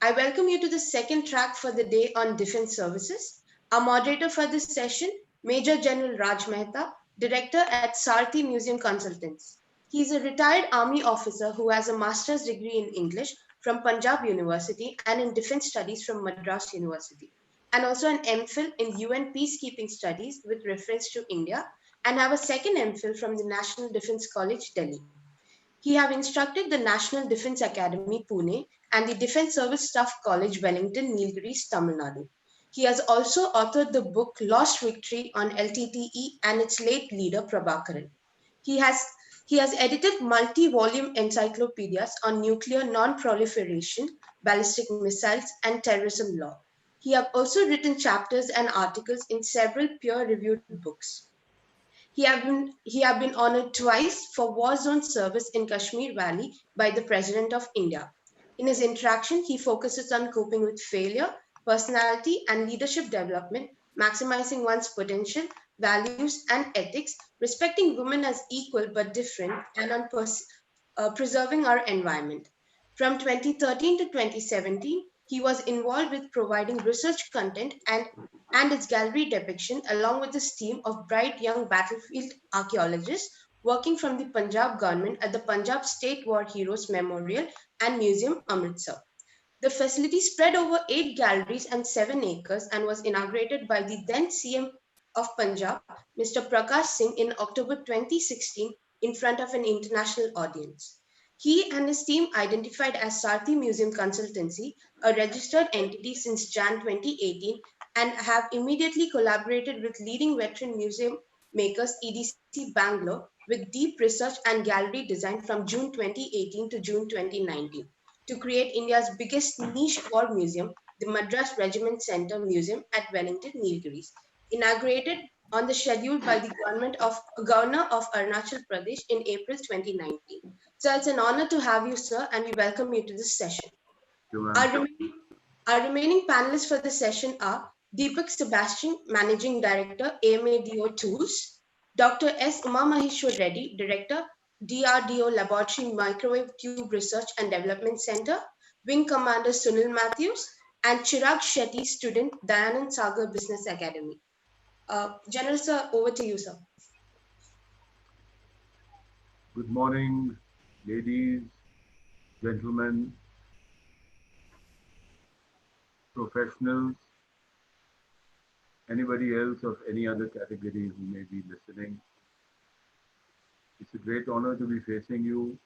I welcome you to the second track for the day on defense services. Our moderator for this session, Major General Raj Mehta, Director at Sarthi Museum Consultants. He is a retired army officer who has a master's degree in English from Punjab University and in defense studies from Madras University, and also an MPhil in UN peacekeeping studies with reference to India, and have a second MPhil from the National Defense College, Delhi. He have instructed the National Defence Academy, Pune, and the Defence Service Staff College, Wellington, Nilgiris, Tamil Nadu. He has also authored the book Lost Victory on LTTE and its late leader, Prabhakaran. He has he has edited multi-volume encyclopedias on nuclear non-proliferation, ballistic missiles, and terrorism law. He have also written chapters and articles in several peer-reviewed books. He have been honored twice for war zone service in Kashmir Valley by the President of India. In his interaction, he focuses on coping with failure, personality, and leadership development, maximizing one's potential, values, and ethics, respecting women as equal but different, and on preserving our environment. From 2013 to 2017, he was involved with providing research content and its gallery depiction, along with his team of bright young battlefield archaeologists working from the Punjab government at the Punjab State War Heroes Memorial and Museum, Amritsar. The facility spread over 8 galleries and 7 acres and was inaugurated by the then CM of Punjab, Mr. Prakash Singh, in October 2016 in front of an international audience. He and his team, identified as Sarthi Museum Consultancy, a registered entity since Jan 2018, and have immediately collaborated with leading veteran museum makers EDC Bangalore with deep research and gallery design from June 2018 to June 2019 to create India's biggest niche war museum, the Madras Regiment Centre Museum at Wellington, Nilgiris, inaugurated on the schedule by the Governor of Arunachal Pradesh in April 2019. So it's an honor to have you, sir, and we welcome you to this session. Our remaining, our remaining panelists for the session are Deepak Sebastian, Managing Director, AMADO Tools, Dr. S. Uma Maheshwar Reddy, Director, DRDO Laboratory Microwave Tube Research and Development Center, Wing Commander Sunil Matthews, and Chirag Shetty, student, Dayanand Sagar Business Academy. General Sir, over to you, sir. Good morning, ladies, gentlemen, professionals, anybody else of any other category who may be listening. It's a great honor to be facing you.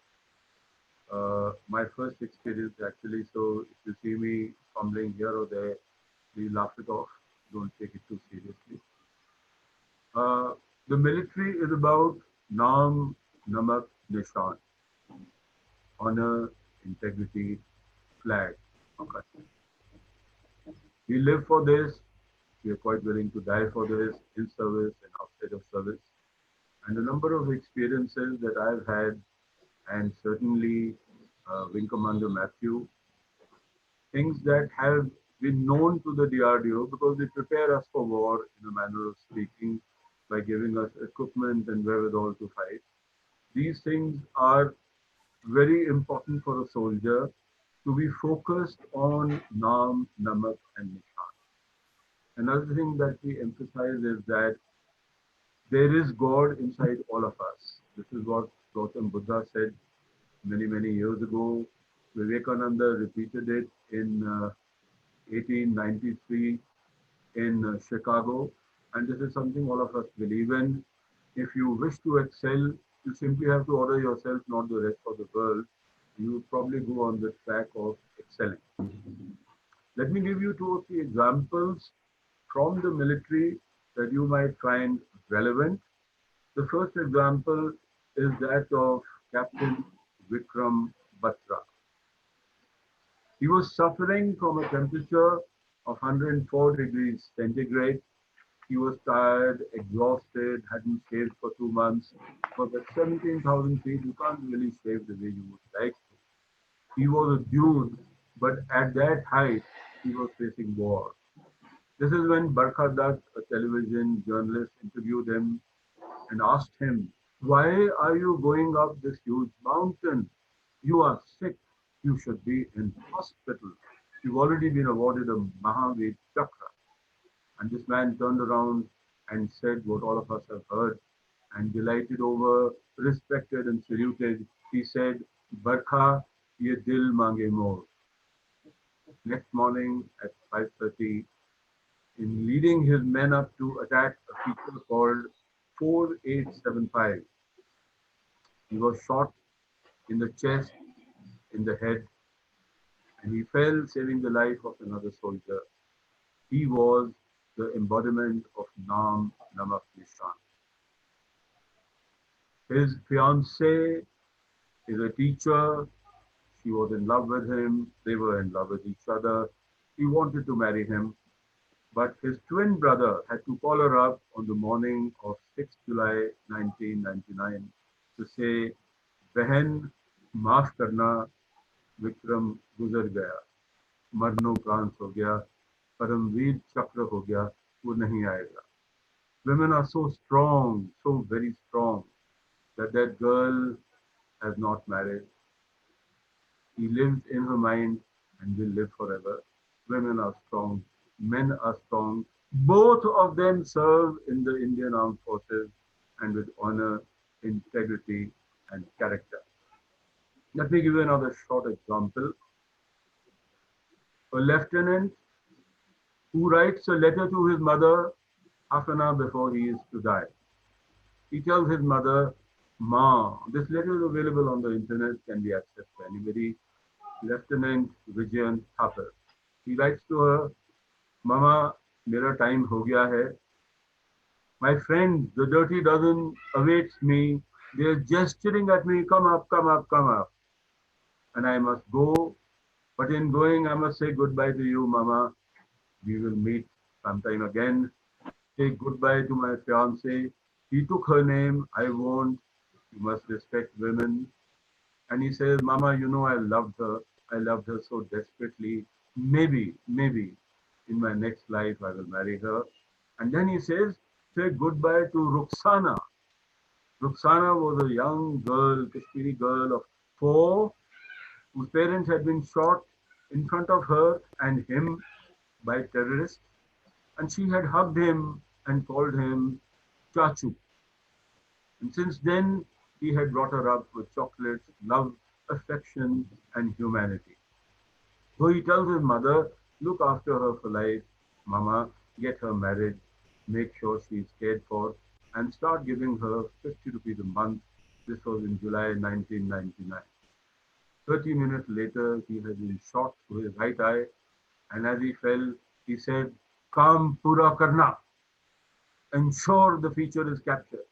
My first experience actually, so if you see me fumbling here or there, please laugh it off. Don't take it too seriously. The military is about Naam, Namak, Nishan, honor, integrity, flag. Okay. We live for this. We are quite willing to die for this, in service and outside of service. And the number of experiences that I've had, and certainly Wing Commander Matthew, things that have been known to the DRDO because they prepare us for war, in a manner of speaking, by giving us equipment and wherewithal to fight. These things are very important for a soldier to be focused on Naam, Namak, and Nishan. Another thing that we emphasize is that there is God inside all of us. This is what Gautam Buddha said many, many years ago. Vivekananda repeated it in 1893 in Chicago. And this is something all of us believe in. If you wish to excel, you simply have to order yourself, not the rest of the world. You will probably go on the track of excelling. Let me give you 2 or 3 examples from the military that you might find relevant. The first example is that of Captain Vikram Batra. He was suffering from a temperature of 104 degrees centigrade. He was tired, exhausted, hadn't shaved for 2 months. But at 17,000 feet, you can't really shave the way you would like to. He was a dude, but at that height, he was facing war. This is when Barkha Dutt, a television journalist, interviewed him and asked him, "Why are you going up this huge mountain? You are sick. You should be in hospital." you've already been awarded a Mahavir Chakra. And this man turned around and said what all of us have heard and delighted over, respected and saluted. He said, Barkha, ye dil mange more. Next morning at 5:30, in leading his men up to attack a feature called 4875, he was shot in the chest, in the head, and he fell, saving the life of another soldier. He was the embodiment of Naam Namak Nishan. His fiancée is a teacher. She was in love with him. They were in love with each other. He wanted to marry him, but his twin brother had to call her up on the morning of 6 July 1999 to say, "Behan, maaf karna, Vikram guzar gaya, मरणोपरांत हो गया, परमवीर चक्र हो गया, वो नहीं आएगा." Women are so strong, so very strong, that that girl has not married. He lives in her mind and will live forever. Women are strong, men are strong. Both of them serve in the Indian Armed Forces and with honor, integrity, and character. Let me give you another short example. A lieutenant who writes a letter to his mother half an hour before he is to die. He tells his mother, Ma, this letter is available on the internet, can be accessed by anybody. Lieutenant Vijayan Thapar. He writes to her, Mama, mera time ho gaya hai. My friends, the dirty dozen awaits me. They are gesturing at me, come up, come up, come up. And I must go. But in going, I must say goodbye to you, Mama. We will meet sometime again. Say goodbye to my fiancé. He took her name. I won't. You must respect women. And he says, Mama, you know I loved her. I loved her so desperately. Maybe in my next life I will marry her. And then he says, say goodbye to Ruxana. Ruxana was a young girl, Kashmiri girl of 4, whose parents had been shot in front of her and him by terrorists. And she had hugged him and called him Chachu. And since then, he had brought her up with chocolates, love, affection, and humanity. So he tells his mother, look after her for life, Mama, get her married, make sure she is cared for, and start giving her 50 rupees a month. This was in July 1999. 30 minutes later, he had been shot through his right eye, and as he fell, he said, Kam pura karna, ensure the feature is captured.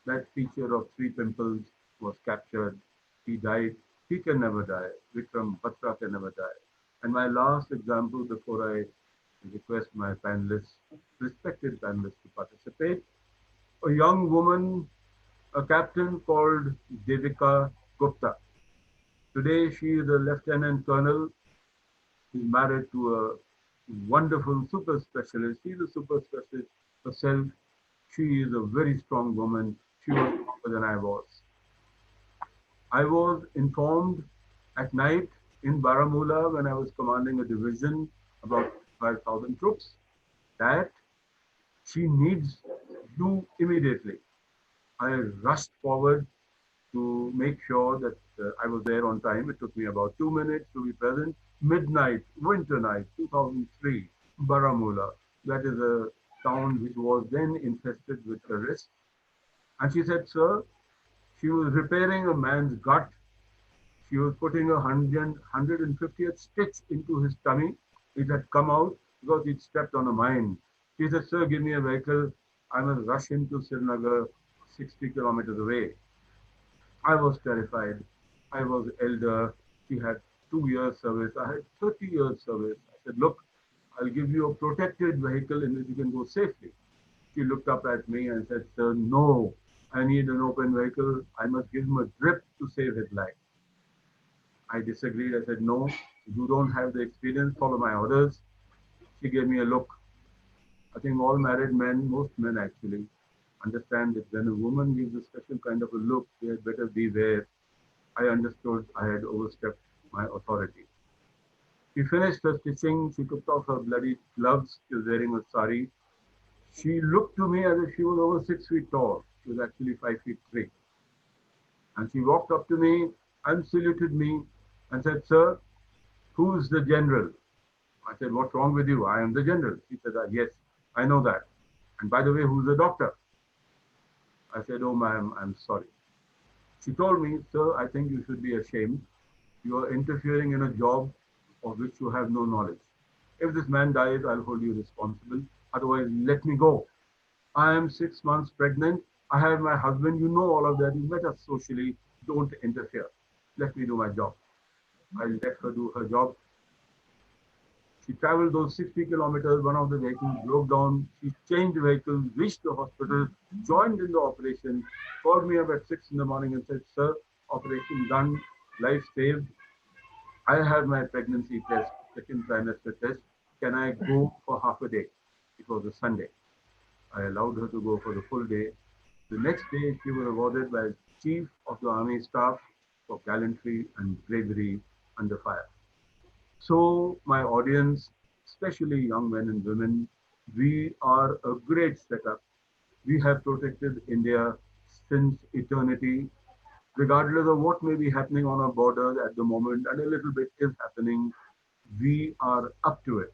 That feature of 3 pimples was captured. He died. He can never die. Vikram Batra can never die. And my last example before I request my panelists, respected panelists to participate, a young woman, a captain called Devika Gupta. Today she is a lieutenant colonel. She's married to a wonderful super specialist. She's a super specialist herself. She is a very strong woman. She was stronger than I was. I was informed at night in Baramulla when I was commanding a division about 5,000 troops that she needs you immediately. I rushed forward to make sure that I was there on time. It took me about 2 minutes to be present. Midnight, winter night, 2003, Baramulla. That is a town which was then infested with terrorists. And she said, sir, she was repairing a man's gut. She was putting a 150th stitch into his tummy. It had come out because he'd stepped on a mine. She said, sir, give me a vehicle. I must rush into Srinagar, 60 kilometers away. I was terrified. I was elder. She had 2 years service. I had 30 years service. I said, look, I'll give you a protected vehicle in which you can go safely. She looked up at me and said, sir, no, I need an open vehicle. I must give him a drip to save his life. I disagreed. I said, no, you don't have the experience. Follow my orders. She gave me a look. I think all married men, most men actually, understand that when a woman gives a special kind of a look, they had better beware. I understood I had overstepped my authority. She finished her stitching. She took off her bloody gloves. She was wearing a sari. She looked to me as if she was over 6 feet tall. She was actually 5 feet 3. And she walked up to me and saluted me and said, "Sir, who's the general?" I said, "What's wrong with you? I am the general." She said, "Yes, I know that. And by the way, who's the doctor?" I said, "Oh, ma'am, I'm sorry." She told me, "Sir, I think you should be ashamed. You are interfering in a job of which you have no knowledge. If this man dies, I'll hold you responsible. Otherwise, let me go. I am 6 months pregnant. I have my husband. You know all of that. You met us socially. Don't interfere. Let me do my job." I let her do her job. She traveled those 60 kilometers. One of the vehicles broke down. She changed the vehicle, reached the hospital, joined in the operation, called me up at 6 in the morning and said, "Sir, operation done, life saved. I have my pregnancy test, second trimester test. Can I go for half a day?" It was a Sunday. I allowed her to go for the full day. The next day, she was awarded by Chief of the Army Staff for gallantry and bravery under fire. So, my audience, especially young men and women, we are a great setup. We have protected India since eternity, regardless of what may be happening on our borders at the moment, and a little bit is happening. We are up to it.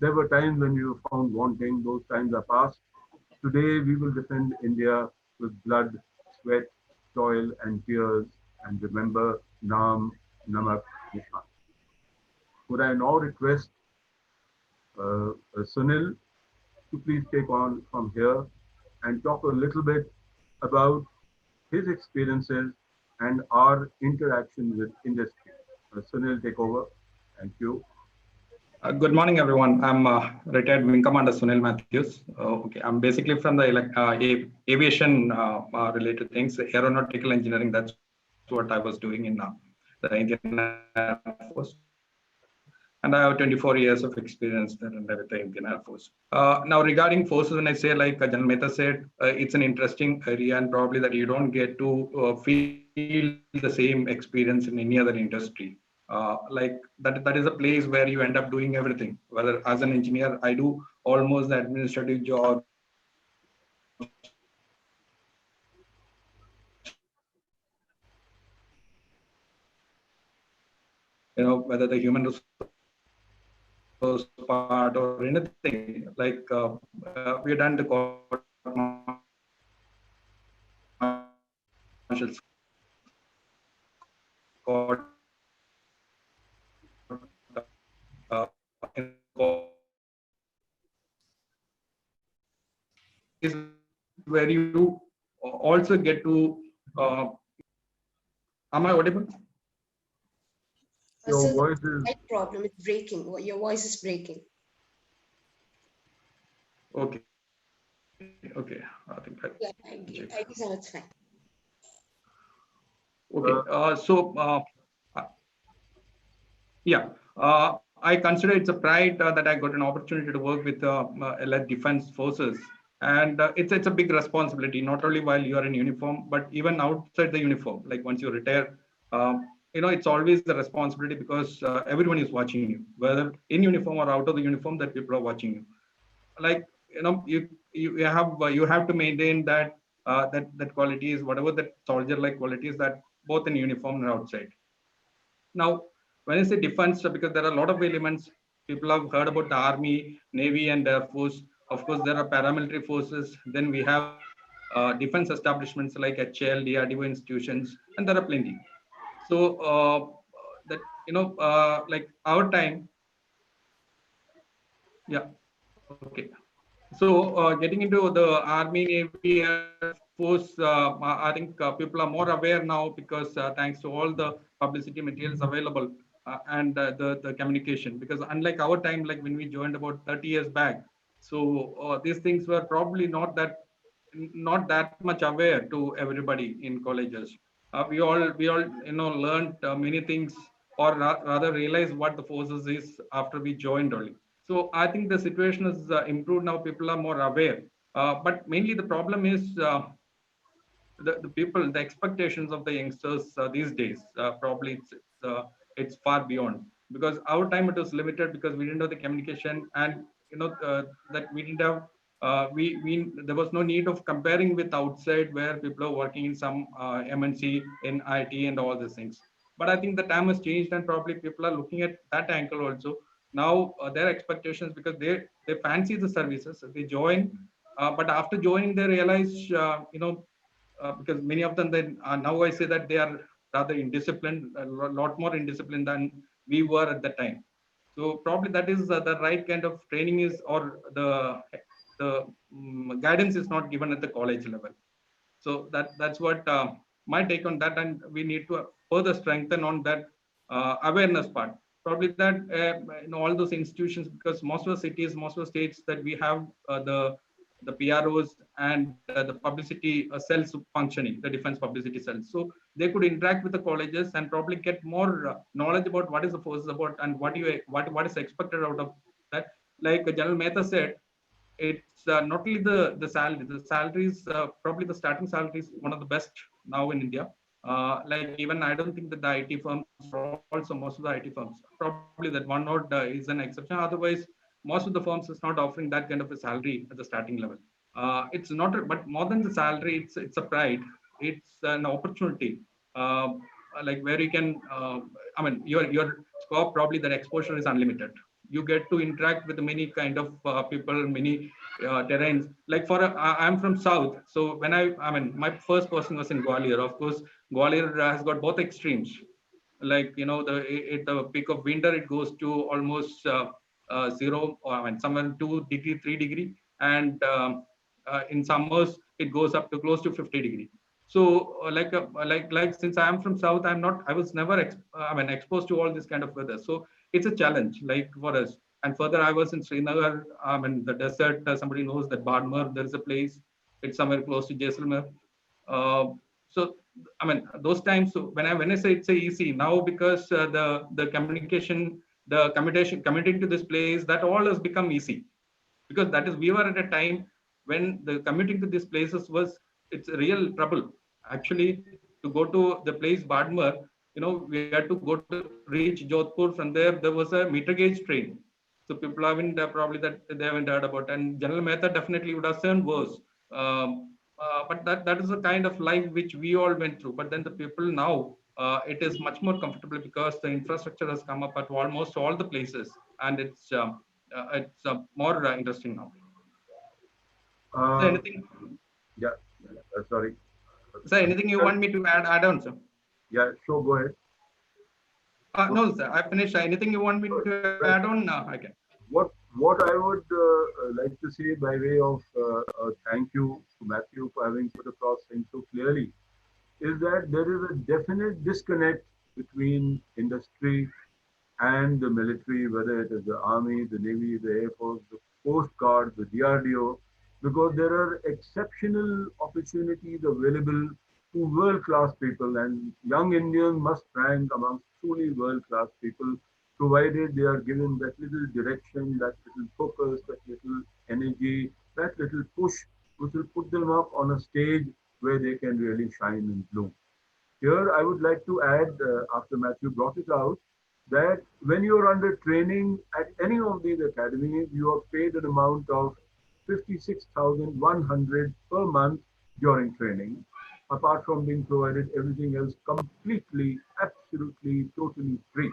There were times when we were found wanting, those times are past. Today, we will defend India with blood, sweat, toil, and tears. And remember, Naam, Namak, Nishan. Would I now request Sunil to please take on from here and talk a little bit about his experiences and our interaction with industry. Sunil, take over. Thank you. Good morning, everyone. I'm retired Wing Commander Sunil Matthews. Okay, I'm basically from the aviation related things, aeronautical engineering. That's what I was doing in the Indian Air Force. And I have 24 years of experience there with the Indian Air Force. Now, regarding forces, when I say, like General Mehta said, it's an interesting area, and probably that you don't get to feel the same experience in any other industry. Like that is a place where you end up doing everything. Whether as an engineer, I do almost the administrative jobs, whether the human resource part or anything. Like we done the court martial where you also get to. Am I audible? Your So voice is the problem is breaking. Your voice is breaking. Okay, I think Yeah, I check. guess it's fine. Okay, uh, uh, yeah, I consider it's a pride that I got an opportunity to work with allied defense forces, and it's a big responsibility. Not only while you are in uniform, but even outside the uniform. Like once you retire, it's always the responsibility because everyone is watching you, whether in uniform or out of the uniform. That people are watching you. Like you have to maintain that qualities, whatever that soldier like qualities, that both in uniform and outside. Now, when I say defense, because there are a lot of elements, people have heard about the army, navy, and air force. Of course, there are paramilitary forces. Then we have defense establishments like HL, DRDO institutions, and there are plenty. So that like our time, yeah, okay. So getting into the army, navy, air force, I think people are more aware now because thanks to all the publicity materials available and the communication. Because unlike our time, like when we joined about 30 years back, so these things were probably not that much aware to everybody in colleges. We all learned many things, or rather realized what the forces is after we joined only. So I think the situation is improved now. People are more aware. But mainly the problem is the people, the expectations of the youngsters these days. Probably it's far beyond. because our time it was limited because we didn't have the communication, and that we didn't have we there was no need of comparing with outside where people are working in some MNC in IT and all these things. But I think the time has changed, and probably people are looking at that angle also now. Their expectations, because they fancy the services, they join, but after joining they realize because many of them then now I say that they are rather indisciplined, a lot more indisciplined than we were at the time. So probably that is the right kind of training is, or the guidance is not given at the college level. So that's what my take on that, and we need to further strengthen on that awareness part. Probably that in all those institutions, because most of the cities, most of the states that we have the PROs and the publicity cells functioning, the defense publicity cells. So they could interact with the colleges and probably get more knowledge about what is the force about and what is expected out of that. Like General Mehta said, it's not only the salary. The salaries, probably the starting salary is one of the best now in India. Like even I don't think that the IT firms, or also most of the IT firms, probably that one node is an exception. Otherwise, most of the firms is not offering that kind of a salary at the starting level. It's not, but more than the salary, it's a pride. It's an opportunity. Like where you can, I mean, your scope, probably that exposure is unlimited. You get to interact with many kind of people, many terrains. Like I'm from South, so when I mean, my first person was in Gwalior. Of course, Gwalior has got both extremes. Like at the peak of winter, it goes to almost zero, or I mean, somewhere 2 degree, 3 degree, and in summers it goes up to close to 50 degree. So like since I am from South, I was never I mean exposed to all this kind of weather. So it's a challenge like for us. And further, I was in Srinagar, in the desert. Somebody knows that Badmer, there is a place. It's somewhere close to Jaisalmer. Uh, so I mean those times. So when I say it's a easy now, because the communication, the commuting to this place, that all has become easy, because that is we were at a time when the commuting to these places was, it's a real trouble. Actually, to go to the place Badmer, we had to go to reach Jodhpur. From there was a meter gauge train. So people haven't probably that they haven't heard about. And General Mehta definitely would have turned worse. But that is the kind of life which we all went through. But then the people now, it is much more comfortable because the infrastructure has come up at almost all the places, and it's more interesting now. So Uh, anything, yeah, sorry. sir, anything you want me to add on, sir? Yeah, sure, go ahead. No, sir, I finished. Anything you want me to add on? I can. What I would like to say by way of thank you to Matthew for having put across things so clearly is that there is a definite disconnect between industry and the military, whether it is the army, the navy, the air force, the coast guard, the DRDO, because there are exceptional opportunities available to world-class people, and young Indians must rank amongst truly world-class people, provided they are given that little direction, that little focus, that little energy, that little push, which will put them up on a stage where they can really shine and bloom. Here, I would like to add, after Matthew brought it out, that when you are under training at any of these academies, you are paid an amount of 56,100 per month during training, apart from being provided everything else completely, absolutely, totally free.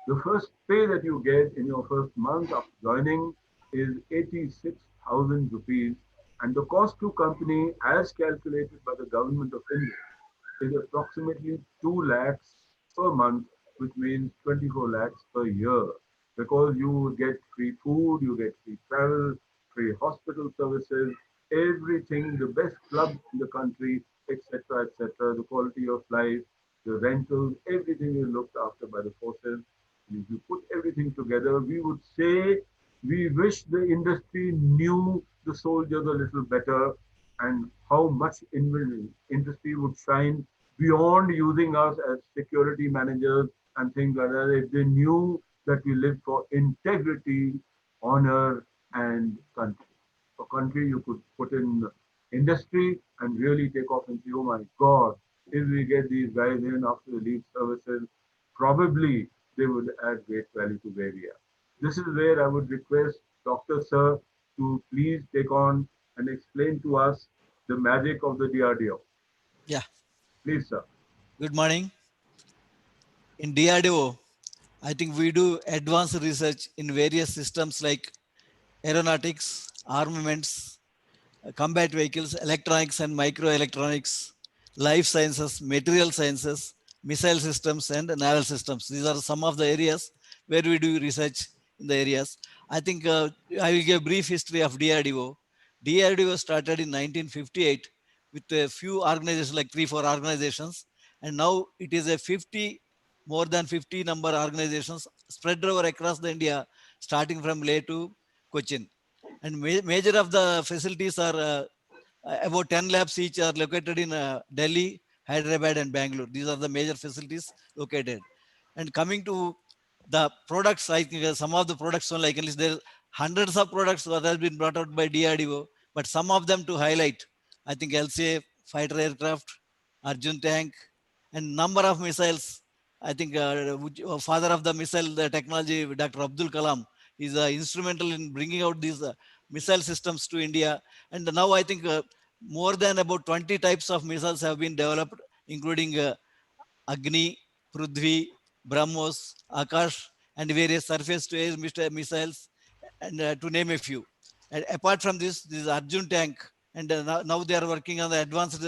The first pay that you get in your first month after joining is 86,000 rupees, and the cost to company, as calculated by the government of India, is approximately 2 lakhs per month, which means 24 lakhs per year. Because you get free food, you get free travel, free hospital services, everything, the best clubs in the country, etc., etc., the quality of life, the rentals, everything is looked after by the forces. And if you put everything together, we would say we wish the industry knew the soldiers a little better and how much industry would shine beyond using us as security managers and things like that. If they knew that we live for integrity, honor, and country. For country, you could put in industry and really take off and say, oh my God, if we get these guys in after the leave services, probably they would add great value to the area. This is where I would request Dr. Sir to please take on and explain to us the magic of the DRDO. Yeah, Please, sir. good morning. In DRDO, I think we do advanced research in various systems like aeronautics, armaments, combat vehicles, electronics and microelectronics, life sciences, material sciences, missile systems, and naval systems. These are some of the areas where we do research in the areas. I think I will give a brief history of DRDO. DRDO started in 1958 with a few organizations, like 3, 4 organizations, and now it is a 50, more than 50 number organizations spread over across the India, starting from Leh to Cochin. And major of the facilities are about 10 labs each are located in Delhi, Hyderabad, and Bangalore. These are the major facilities located. And coming to the products, I think some of the products, like at least there are hundreds of products that have been brought out by DRDO, but some of them to highlight, I think LCA fighter aircraft, Arjun tank, and number of missiles. I think father of the missile technology, Dr. Abdul Kalam, is instrumental in bringing out these missile systems to India. And now I think more than about 20 types of missiles have been developed, including Agni, Prudhvi, BrahMos, Akash, and various surface-to-air missiles, and to name a few. And apart from this Arjun tank, and now they are working on the advanced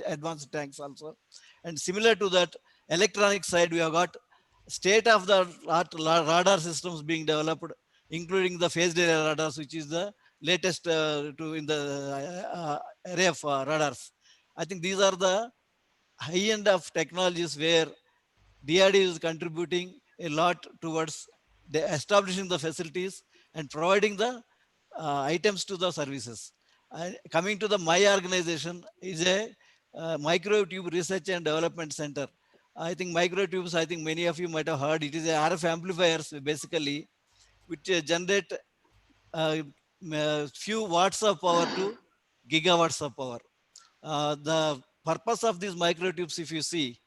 advanced tanks also. And similar to that, electronic side, we have got state-of-the-art radar systems being developed, including the phased area radars, which is the latest to in the array of radars. I think these are the high end of technologies where DRD is contributing a lot towards the establishing the facilities and providing the items to the services. Coming to the my organization is a microtube research and development center. I think microtubes, I think many of you might have heard, it is a RF amplifiers basically, which generate few watts of power to gigawatts of power. The purpose of these microtubes, if you see,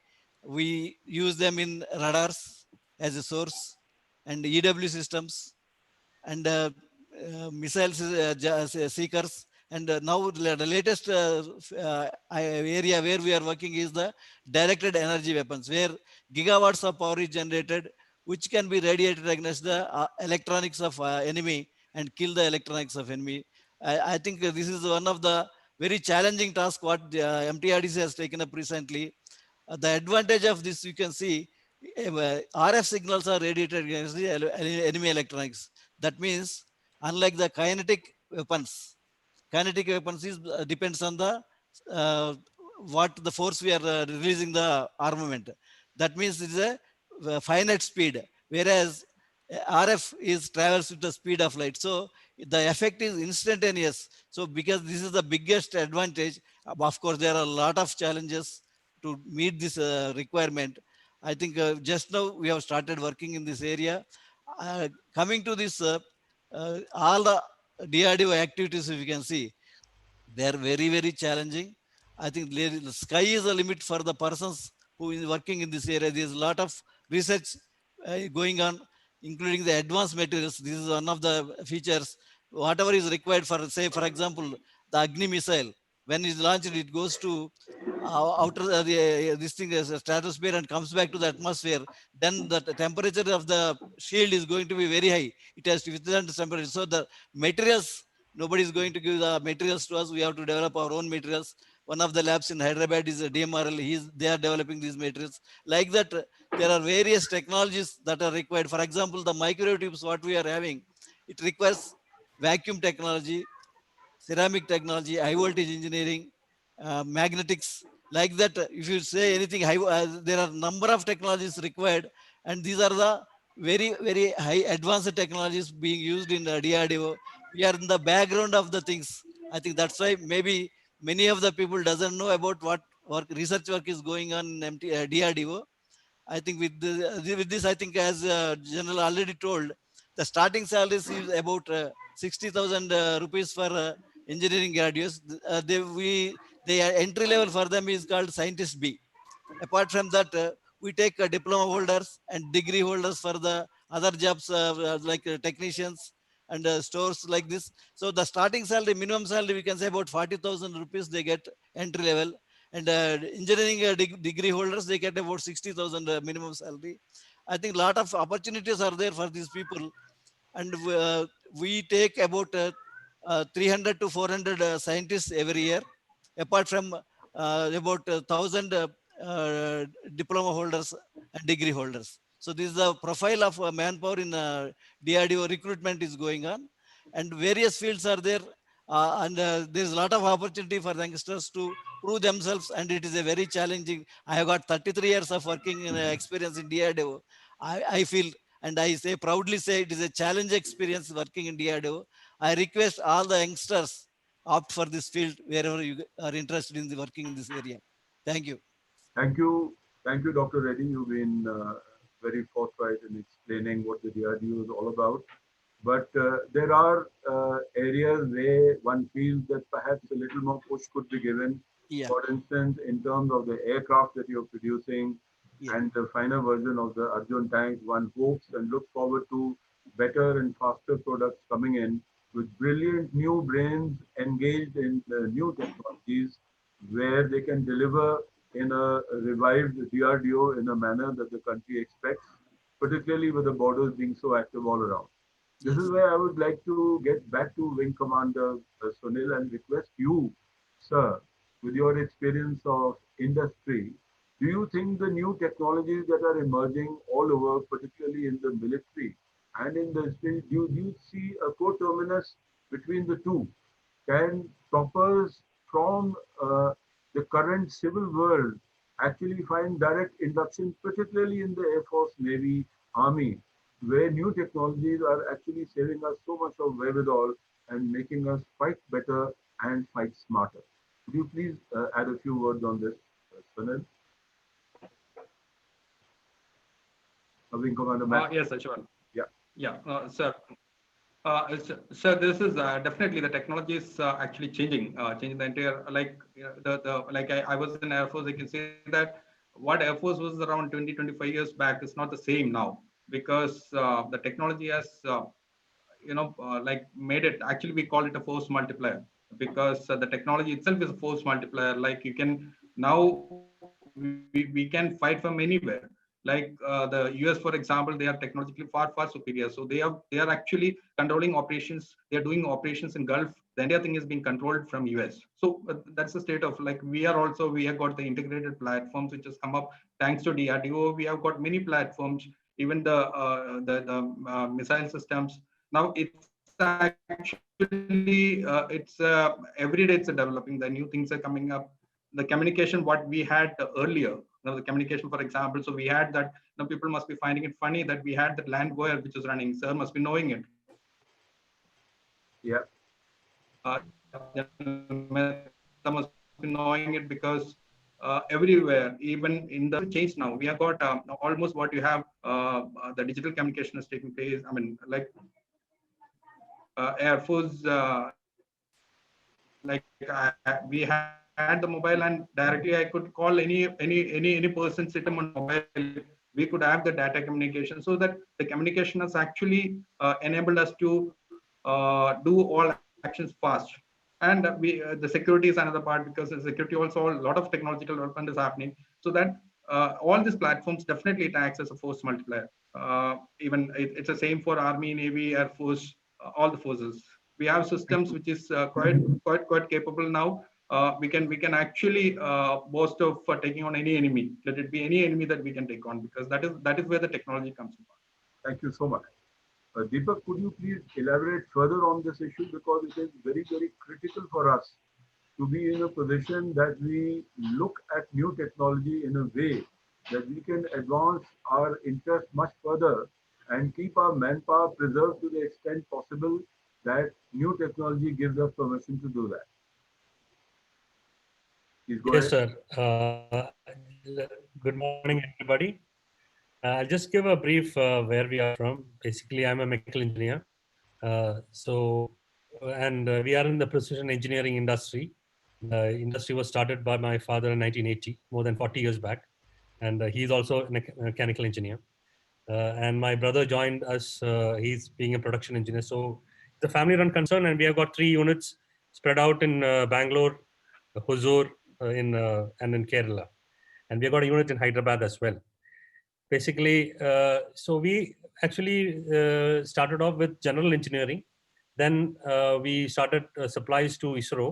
we use them in radars as a source, and EW systems, and missiles seekers. And now the latest area where we are working is the directed energy weapons, where gigawatts of power is generated, which can be radiated against the electronics of enemy and kill the electronics of enemy. I think this is one of the very challenging task what MTRDC has taken up recently. The advantage of this, you can see, RF signals are radiated against the enemy electronics. That means, unlike the kinetic weapons is depends on the uh, what the force we are releasing the armament. That means it is a finite speed, whereas RF is travels with the speed of light. So the effect is instantaneous. So because this is the biggest advantage, of course there are a lot of challenges to meet this requirement. I think just now we have started working in this area. Coming to this, all the DRDO activities, if you can see, they are very, very challenging. I think the sky is the limit for the persons who is working in this area. There is a lot of research going on, including the advanced materials. This is one of the features. Whatever is required for, say, for example, the Agni missile, when it's launched, it goes to outer this thing is a stratosphere and comes back to the atmosphere. Then the temperature of the shield is going to be very high. It has to withstand the temperature. So the materials, nobody is going to give the materials to us. We have to develop our own materials. One of the labs in Hyderabad is a DMRL. They are developing these materials. Like that, there are various technologies that are required. For example, the microtubes, what we are having, it requires vacuum technology, ceramic technology, high voltage engineering, magnetics, like that. If you say anything, there are number of technologies required, and these are the very, very high advanced technologies being used in the DRDO. We are in the background of the things. I think that's why maybe many of the people doesn't know about what work, research work is going on in DRDO. I think with this, I think as General already told, the starting salaries is about 60,000 rupees for engineering graduates. The entry level for them is called scientist B. Apart from that, we take diploma holders and degree holders for the other jobs like technicians and stores like this. So the starting salary, minimum salary, we can say about 40,000 rupees they get entry level. And engineering degree holders, they get about 60,000 minimum salary. I think a lot of opportunities are there for these people. And we take about 300 to 400 scientists every year, apart from about 1,000 diploma holders and degree holders. So this is the profile of manpower in DRDO recruitment is going on, and various fields are there. And there's a lot of opportunity for youngsters to prove themselves, and it is a very challenging. I have got 33 years of working in, experience in DRDO. I feel, and I say proudly say, it is a challenge experience working in DRDO. I request all the youngsters opt for this field wherever you are interested in the working in this area. Thank you. Thank you, Dr. Reddy. You've been very forthright in explaining what the DRDO is all about. But there are areas where one feels that perhaps a little more push could be given. Yeah. For instance, in terms of the aircraft that you're producing Yeah. and the final version of the Arjun tank, one hopes and looks forward to better and faster products coming in with brilliant new brains engaged in the new technologies where they can deliver in a revived DRDO in a manner that the country expects, particularly with the borders being so active all around. This is Yes. where I would like to get back to Wing Commander Sunil and request you, sir, with your experience of industry, do you think the new technologies that are emerging all over, particularly in the military and in the space, do you see a coterminus between the two? Can toppers from the current civil world actually find direct induction, particularly in the Air Force, Navy, Army, where new technologies are actually saving us so much of wherewithal and making us fight better and fight smarter? Could you please add a few words on this, Sunil? Wing Commander Matt. Yes, sir, sure. Yeah. Yeah, sir. So this is definitely the technology is actually changing the entire I was in Air Force. I can say that what Air Force was around 20-25 years back is not the same now, because the technology has like made it, actually we call it a force multiplier, because the technology itself is a force multiplier. Like you can now we can fight from anywhere. Like the US, for example, they are technologically far superior, so they are actually controlling operations, they are doing operations in Gulf. The entire thing is being controlled from US. So that's the state of, like, we have got the integrated platforms which has come up thanks to DRDO. We have got many platforms, even the missile systems. Now it's actually it's every day it's developing. The new things are coming up. The communication what we had earlier, the communication, for example, so we had that. People must be finding it funny that we had that land wire which is running. Sir must be knowing it. Yeah. Must be knowing it, because everywhere, even in the change now, we have got almost what you have. The digital communication is taking place. I mean, like Air Force, we had the mobile, and directly I could call any person sitting on mobile. We could have the data communication, so that the communication has actually enabled us to do all actions fast. And the security is another part, because the security also a lot of technological development is happening, so that all these platforms definitely it acts as a force multiplier. Even it's the same for Army, Navy, Air Force, all the forces. We have systems which is quite capable now. We can actually boast of taking on any enemy. Let it be any enemy that we can take on, because that is where the technology comes from. Thank you so much. Deepak, could you please elaborate further on this issue, because it is very, very critical for us to be in a position that we look at new technology in a way that we can advance our interest much further and keep our manpower preserved to the extent possible that new technology gives us permission to do that. Please go Yes, ahead. sir. Good morning, everybody. I'll just give a brief where we are from. Basically, I'm a mechanical engineer. We are in the precision engineering industry. The industry was started by my father in 1980, more than 40 years back. and he's also a mechanical engineer. And my brother joined us. He's being a production engineer. So it's a family-run concern, and we have got 3 units spread out in Bangalore, Hosur, and in Kerala, and we have got a unit in Hyderabad as well. Basically, so we actually started off with general engineering. Then we started supplies to ISRO,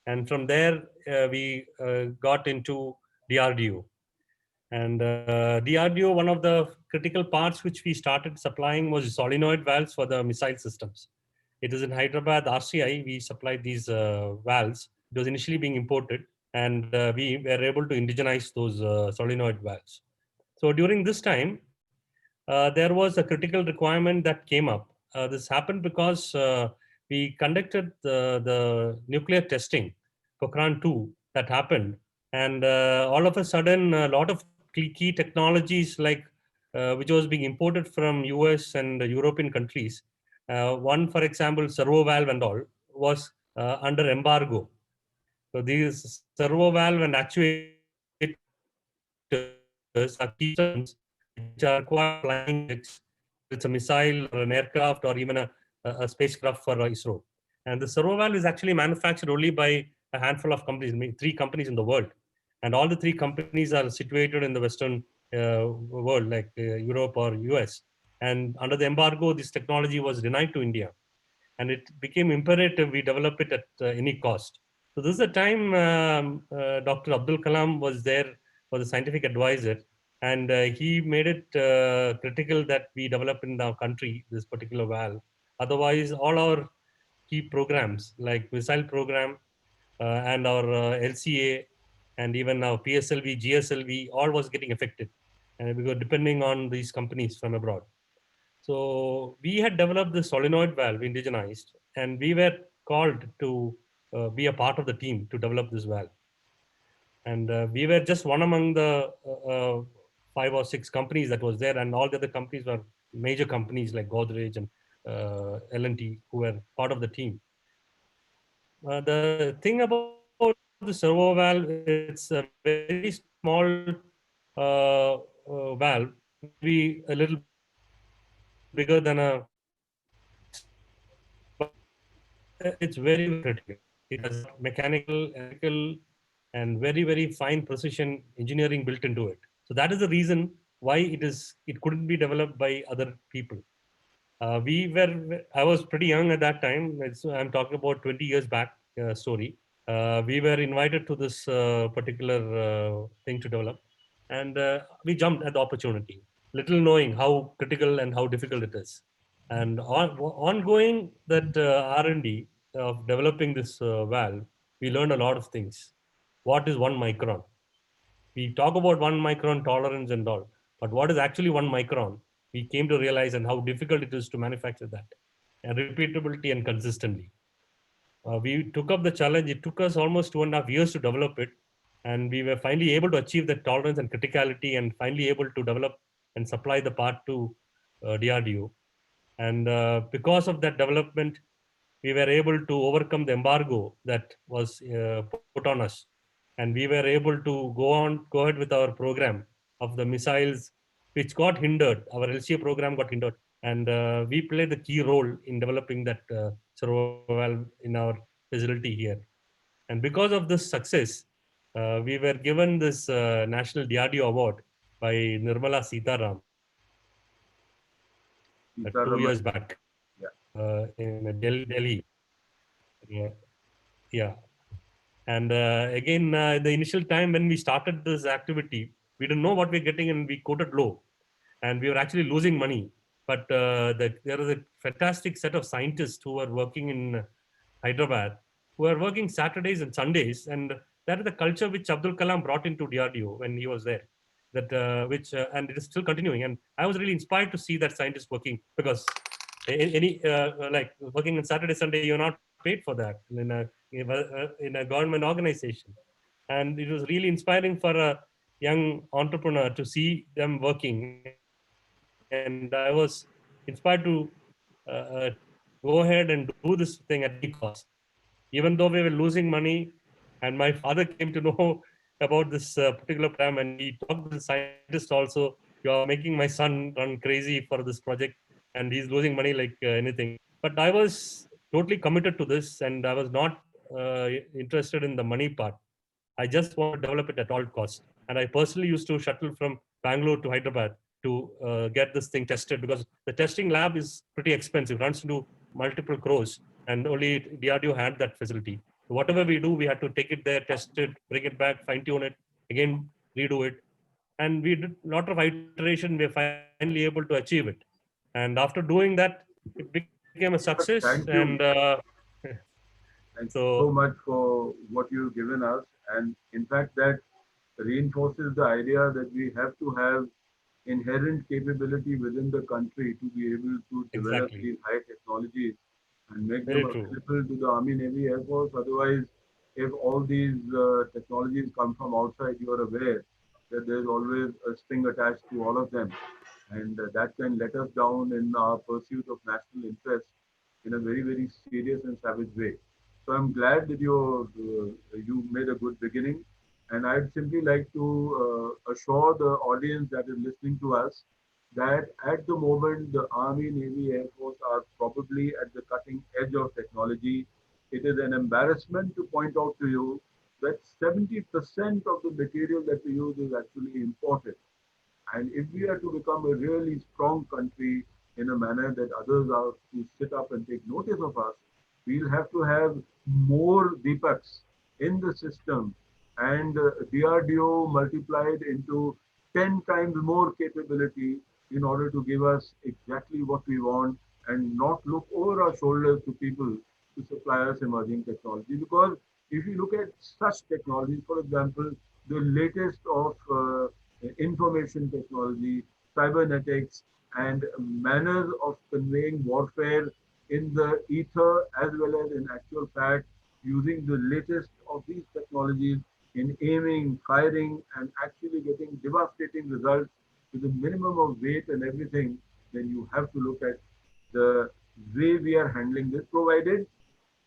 and from there we got into DRDO. And DRDO, one of the critical parts which we started supplying was solenoid valves for the missile systems. It is in Hyderabad, RCI, we supplied these valves. It was initially being imported, and we were able to indigenize those solenoid valves. So during this time, there was a critical requirement that came up. This happened because we conducted the nuclear testing, Cochrane 2, that happened. And all of a sudden, a lot of key technologies like which was being imported from US and European countries. One, for example, servo valve and all, was under embargo. So these servo valve and actuators are key systems which are required flying jets. It's a missile or an aircraft or even a spacecraft for ISRO. And the servo valve is actually manufactured only by a handful of companies, I mean, 3 companies in the world. And all the 3 companies are situated in the Western world, like Europe or US. And under the embargo, this technology was denied to India. And it became imperative we develop it at any cost. So this is the time Dr. Abdul Kalam was there for the scientific advisor, and he made it critical that we develop in our country this particular valve. Otherwise, all our key programs like missile program and our LCA and even our PSLV, GSLV, all was getting affected, and we were depending on these companies from abroad. So we had developed the solenoid valve indigenized, and we were called to be a part of the team to develop this valve. And we were just one among the 5 or 6 companies that was there, and all the other companies were major companies like Godrej and L&T who were part of the team. The thing about the servo valve, it's a very small valve, maybe a little bigger than a but it's very, very critical. It has got mechanical, electrical, and very, very fine precision engineering built into it. So that is the reason why it couldn't be developed by other people. I was pretty young at that time. I'm talking about 20 years back story. We were invited to this particular thing to develop, and we jumped at the opportunity, little knowing how critical and how difficult it is. And ongoing that R&D of developing this valve, we learned a lot of things. What is 1 micron? We talk about 1 micron tolerance and all, but what is actually 1 micron? We came to realize and how difficult it is to manufacture that, and repeatability and consistently. We took up the challenge. It took us almost 2.5 years to develop it, and we were finally able to achieve that tolerance and criticality, and finally able to develop and supply the part to DRDO. And because of that development, we were able to overcome the embargo that was put on us, and we were able to go ahead with our program of the missiles, which got hindered. Our LCA program got hindered, and we played the key role in developing that servo valve in our facility here. And because of this success, we were given this National DRDO Award by Nirmala Sitaram 2 years back in Delhi. Yeah. Yeah. And again, the initial time when we started this activity, we didn't know what we're getting, and we quoted low, and we were actually losing money. But there is a fantastic set of scientists who are working in Hyderabad, who are working Saturdays and Sundays, and that is the culture which Abdul Kalam brought into DRDO when he was there. And it is still continuing. And I was really inspired to see that scientists working, because like working on Saturday, Sunday, you're not paid for that in a government organization. And it was really inspiring for a young entrepreneur to see them working. And I was inspired to go ahead and do this thing at any cost, even though we were losing money. And my father came to know about this particular program, and he talked to the scientist also. You are making my son run crazy for this project, and he's losing money like anything. But I was totally committed to this, and I was not interested in the money part. I just want to develop it at all costs. And I personally used to shuttle from Bangalore to Hyderabad to get this thing tested, because the testing lab is pretty expensive, runs into multiple crores, and only DRDO had that facility. So whatever we do, we had to take it there, test it, bring it back, fine tune it, again redo it. And we did a lot of iteration. We are finally able to achieve it. And after doing that, it became a success. Thank And you. Thank you so so much for what you've given us. And in fact, that reinforces the idea that we have to have inherent capability within the country to be able to develop exactly, these high technologies and make them very true. available to the Army, Navy, Air Force. Otherwise, if all these technologies come from outside, you are aware that there's always a string attached to all of them. And that can let us down in our pursuit of national interest in a very, very serious and savage way. So I'm glad that you made a good beginning, and I'd simply like to assure the audience that is listening to us that at the moment the Army, Navy, Air Force are probably at the cutting edge of technology. It is an embarrassment to point out to you that 70% of the material that we use is actually imported. And if we are to become a really strong country in a manner that others are to sit up and take notice of us, we'll have to have more Deepaks in the system, and DRDO multiplied into 10 times more capability in order to give us exactly what we want and not look over our shoulders to people to supply us emerging technology. Because if you look at such technologies, for example, the latest of information technology, cybernetics, and manners of conveying warfare in the ether as well as in actual fact, using the latest of these technologies in aiming, firing, and actually getting devastating results with a minimum of weight and everything, then you have to look at the way we are handling this, provided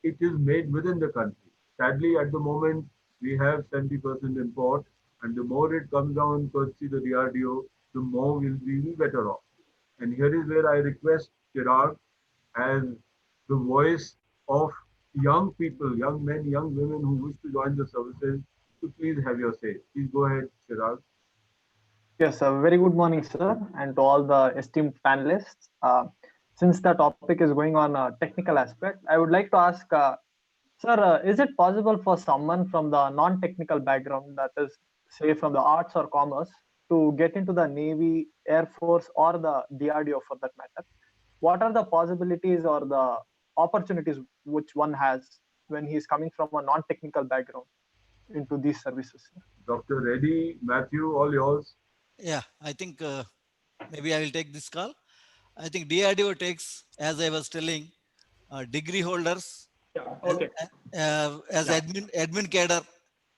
it is made within the country. Sadly, at the moment, we have 70% import, and the more it comes down courtesy the DRDO, the more we'll be better off. And here is where I request Chirag, as the voice of young people, young men, young women who wish to join the services, to please have your say. Please go ahead, Chirag. Yes, a very good morning, sir, and to all the esteemed panelists. Since the topic is going on a technical aspect, I would like to ask, sir, is it possible for someone from the non-technical background, that is, say, from the arts or commerce, to get into the Navy, Air Force, or the DRDO for that matter? What are the possibilities or the opportunities which one has when he is coming from a non-technical background into these services? Dr. Reddy, Matthew, all yours. Yeah, I think maybe I will take this call. I think DRDO takes, as I was telling, degree holders Yeah. as, Okay. as Yeah. admin cadre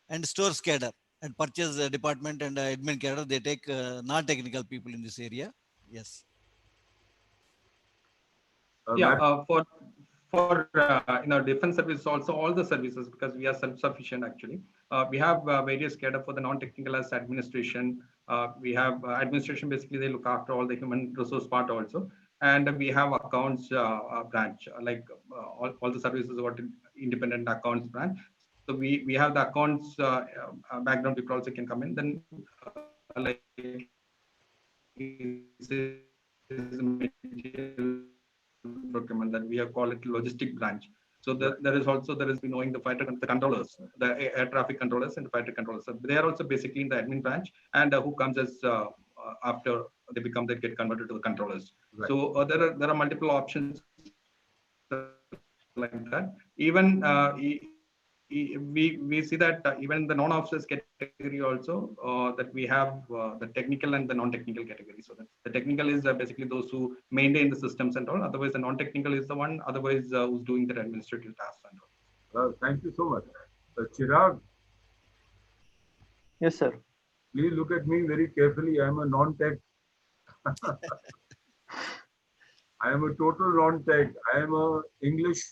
and stores cadre and purchase department and admin cadre. They take non-technical people in this area. Yes. Yeah. Matt, For defense service also, all the services, because we are self-sufficient actually. We have various cadre for the non-technical as administration. We have administration, basically they look after all the human resource part also, and we have accounts branch, like all the services got independent accounts branch. So we have the accounts background people also can come in. Then like procurement, that we have called it logistic branch. So there is knowing the the controllers, the air traffic controllers and the fighter controllers. So they are also basically in the admin branch, and who comes as after they get converted to the controllers. right. So there are multiple options like that. Even we see that even the non-officers category also, that we have the technical and the non-technical category. So that the technical is basically those who maintain the systems and all. Otherwise, the non-technical is the one. Otherwise, who's doing the administrative tasks and all. Well, thank you so much. Chirag, Yes, sir. please look at me very carefully. I am a non-tech. I am a total non-tech. I am a English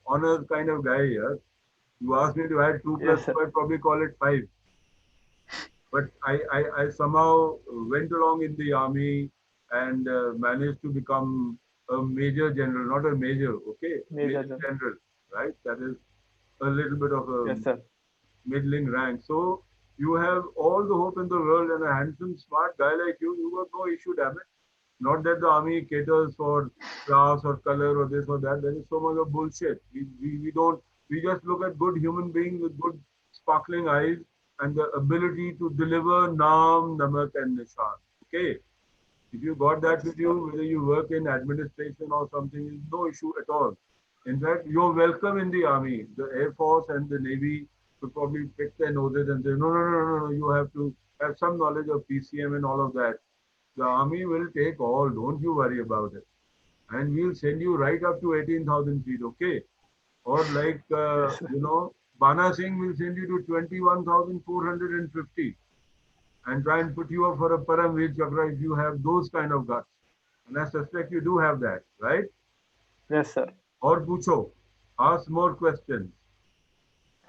honors kind of guy here. You asked me to add 2 plus Yes, sir. 2, I'd probably call it 5. but I somehow went along in the army and managed to become a major general, not a major, okay, Major major general. general, right? That is a little bit of a Yes, sir. middling rank. So you have all the hope in the world, and a handsome, smart guy like you got no issue, damn it. Not that the army caters for class or color or this or that. There is so much of bullshit. We don't, we just look at good human beings with good sparkling eyes and the ability to deliver Naam, Namak and Nishan. Okay. If you got that Yes, with sir. you, whether you work in administration or something, no issue at all. In fact, you're welcome in the army. The Air Force and the Navy will probably pick their noses and say, no, no, no, no, no, you have to have some knowledge of PCM and all of that. The army will take all, don't you worry about it. And we'll send you right up to 18,000 feet, okay? Or like, Yes, sir. Bana Singh will send you to 21,450 and try and put you up for a Paramveer Chakra if you have those kind of guts. And I suspect you do have that, right? Yes, sir. Or Pucho, ask more questions.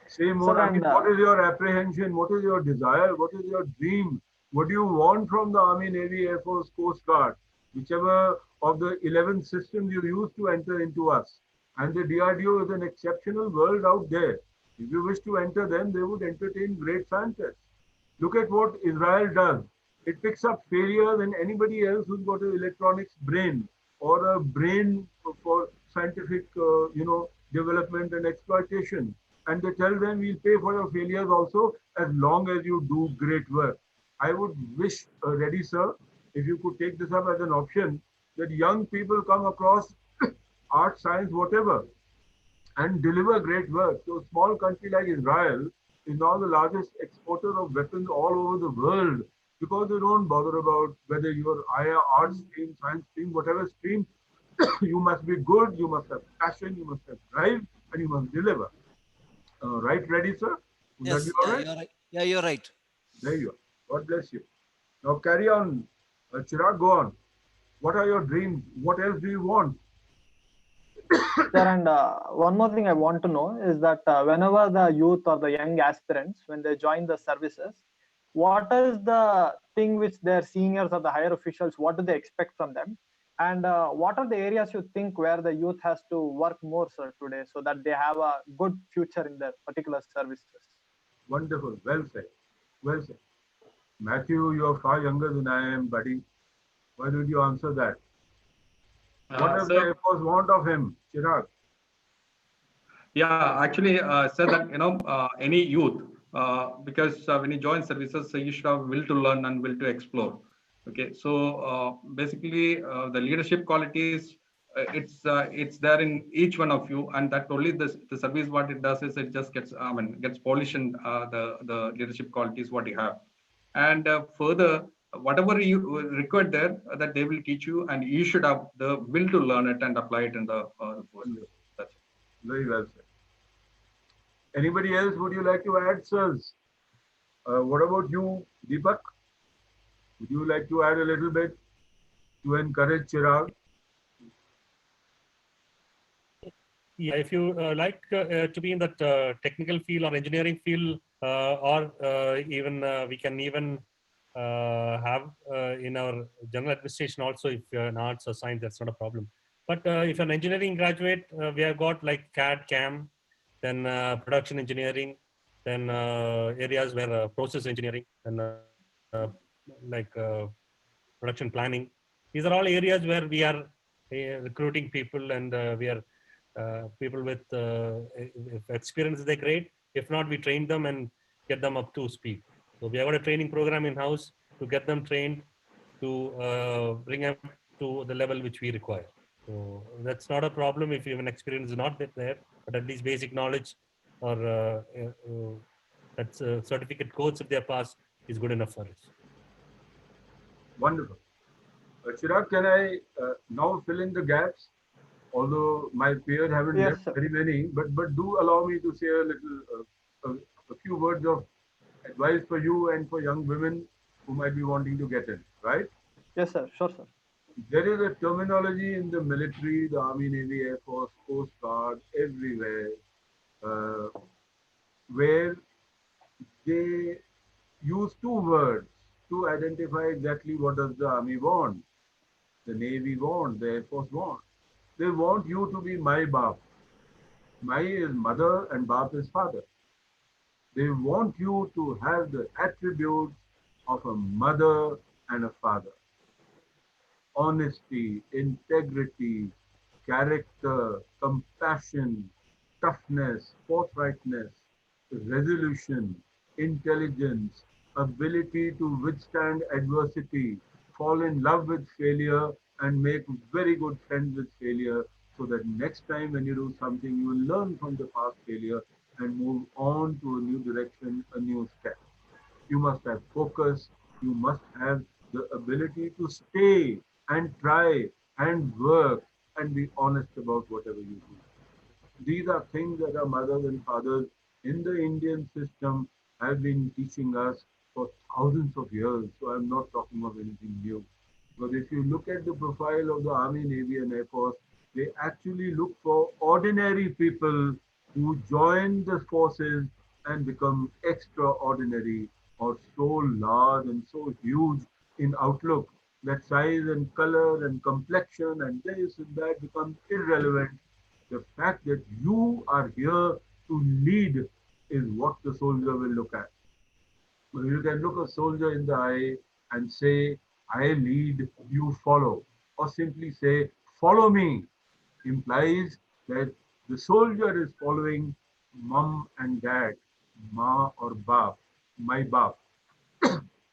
Say Sir, more. I mean, and what is your apprehension? What is your desire? What is your dream? What do you want from the Army, Navy, Air Force, Coast Guard? Whichever of the 11 systems you use to enter into us. And the DRDO is an exceptional world out there. If you wish to enter them, they would entertain great scientists. Look at what Israel does. It picks up failure than anybody else who's got an electronics brain or a brain for scientific, development and exploitation. And they tell them we'll pay for your failures also as long as you do great work. I would wish, Reddy sir, if you could take this up as an option, that young people come across art, science, whatever, and deliver great work. So a small country like Israel is now the largest exporter of weapons all over the world because they don't bother about whether you're art stream, science stream, whatever stream, you must be good, you must have passion, you must have drive, and you must deliver. Right, ready, sir? Would that be Yes, all yeah, right? you're right. Yeah, you're right. There you are. God bless you. Now carry on. Chirag, go on. What are your dreams? What else do you want? sir, and one more thing I want to know is that whenever the youth or the young aspirants, when they join the services, what is the thing which their seniors or the higher officials, what do they expect from them? And what are the areas you think where the youth has to work more, sir, today so that they have a good future in their particular services? Wonderful. Well said. Well said. Matthew, you're far younger than I am, buddy. Why don't you answer that? What does the So Air Force want of him, Chirag? yeah, actually, said that any youth, because when you join services, so you should have will to learn and will to explore. Okay, so basically, the leadership qualities, it's there in each one of you, and that only the service what it does is it just gets gets polished in the leadership qualities what you have, and further whatever you require there that they will teach you, and you should have the will to learn it and apply it in the forces. Wonderful. That's it. Very well said. Anybody else would you like to add, sirs? What about you, Deepak? Would you like to add a little bit to encourage Chirag? Yeah, if you like to be in that technical field or engineering field, or even we can even have in our general administration also, if you're in arts or science, that's not a problem. But if you're an engineering graduate, we have got like CAD, CAM, then production engineering, then areas where process engineering, and like production planning. These are all areas where we are recruiting people, and we are people with if experience they're great. If not, we train them and get them up to speed. So we have got a training program in house to get them trained to bring them to the level which we require. So that's not a problem if even experience is not there, but at least basic knowledge or that's certificate course if they are passed is good enough for us. Wonderful. Chirag, can I now fill in the gaps? Although my peers haven't Yes, left sir. very many, but do allow me to say a little, a few words of advice for you and for young women who might be wanting to get in, right? Yes, sir. Sure, sir. There is a terminology in the military, the Army, Navy, Air Force, Coast Guard, everywhere, uh, where they use two words to identify exactly what does the army want, the navy want, the air force want. They want you to be my bap. My is mother and bap is father. They want you to have the attributes of a mother and a father: honesty, integrity, character, compassion, toughness, forthrightness, resolution, intelligence, ability to withstand adversity, fall in love with failure, and make very good friends with failure, so that next time when you do something, you will learn from the past failure and move on to a new direction, a new step. You must have focus. You must have the ability to stay and try and work and be honest about whatever you do. These are things that our mothers and fathers in the Indian system have been teaching us for thousands of years. So I'm not talking of anything new. Because if you look at the profile of the Army, Navy, and Air Force, they actually look for ordinary people who join the forces and become extraordinary, or so large and so huge in outlook that size and color and complexion and this and that becomes irrelevant. The fact that you are here to lead is what the soldier will look at. So you can look a soldier in the eye and say, I lead, you follow. Or simply say, follow me, implies that the soldier is following mom and dad, ma or bab, my bab.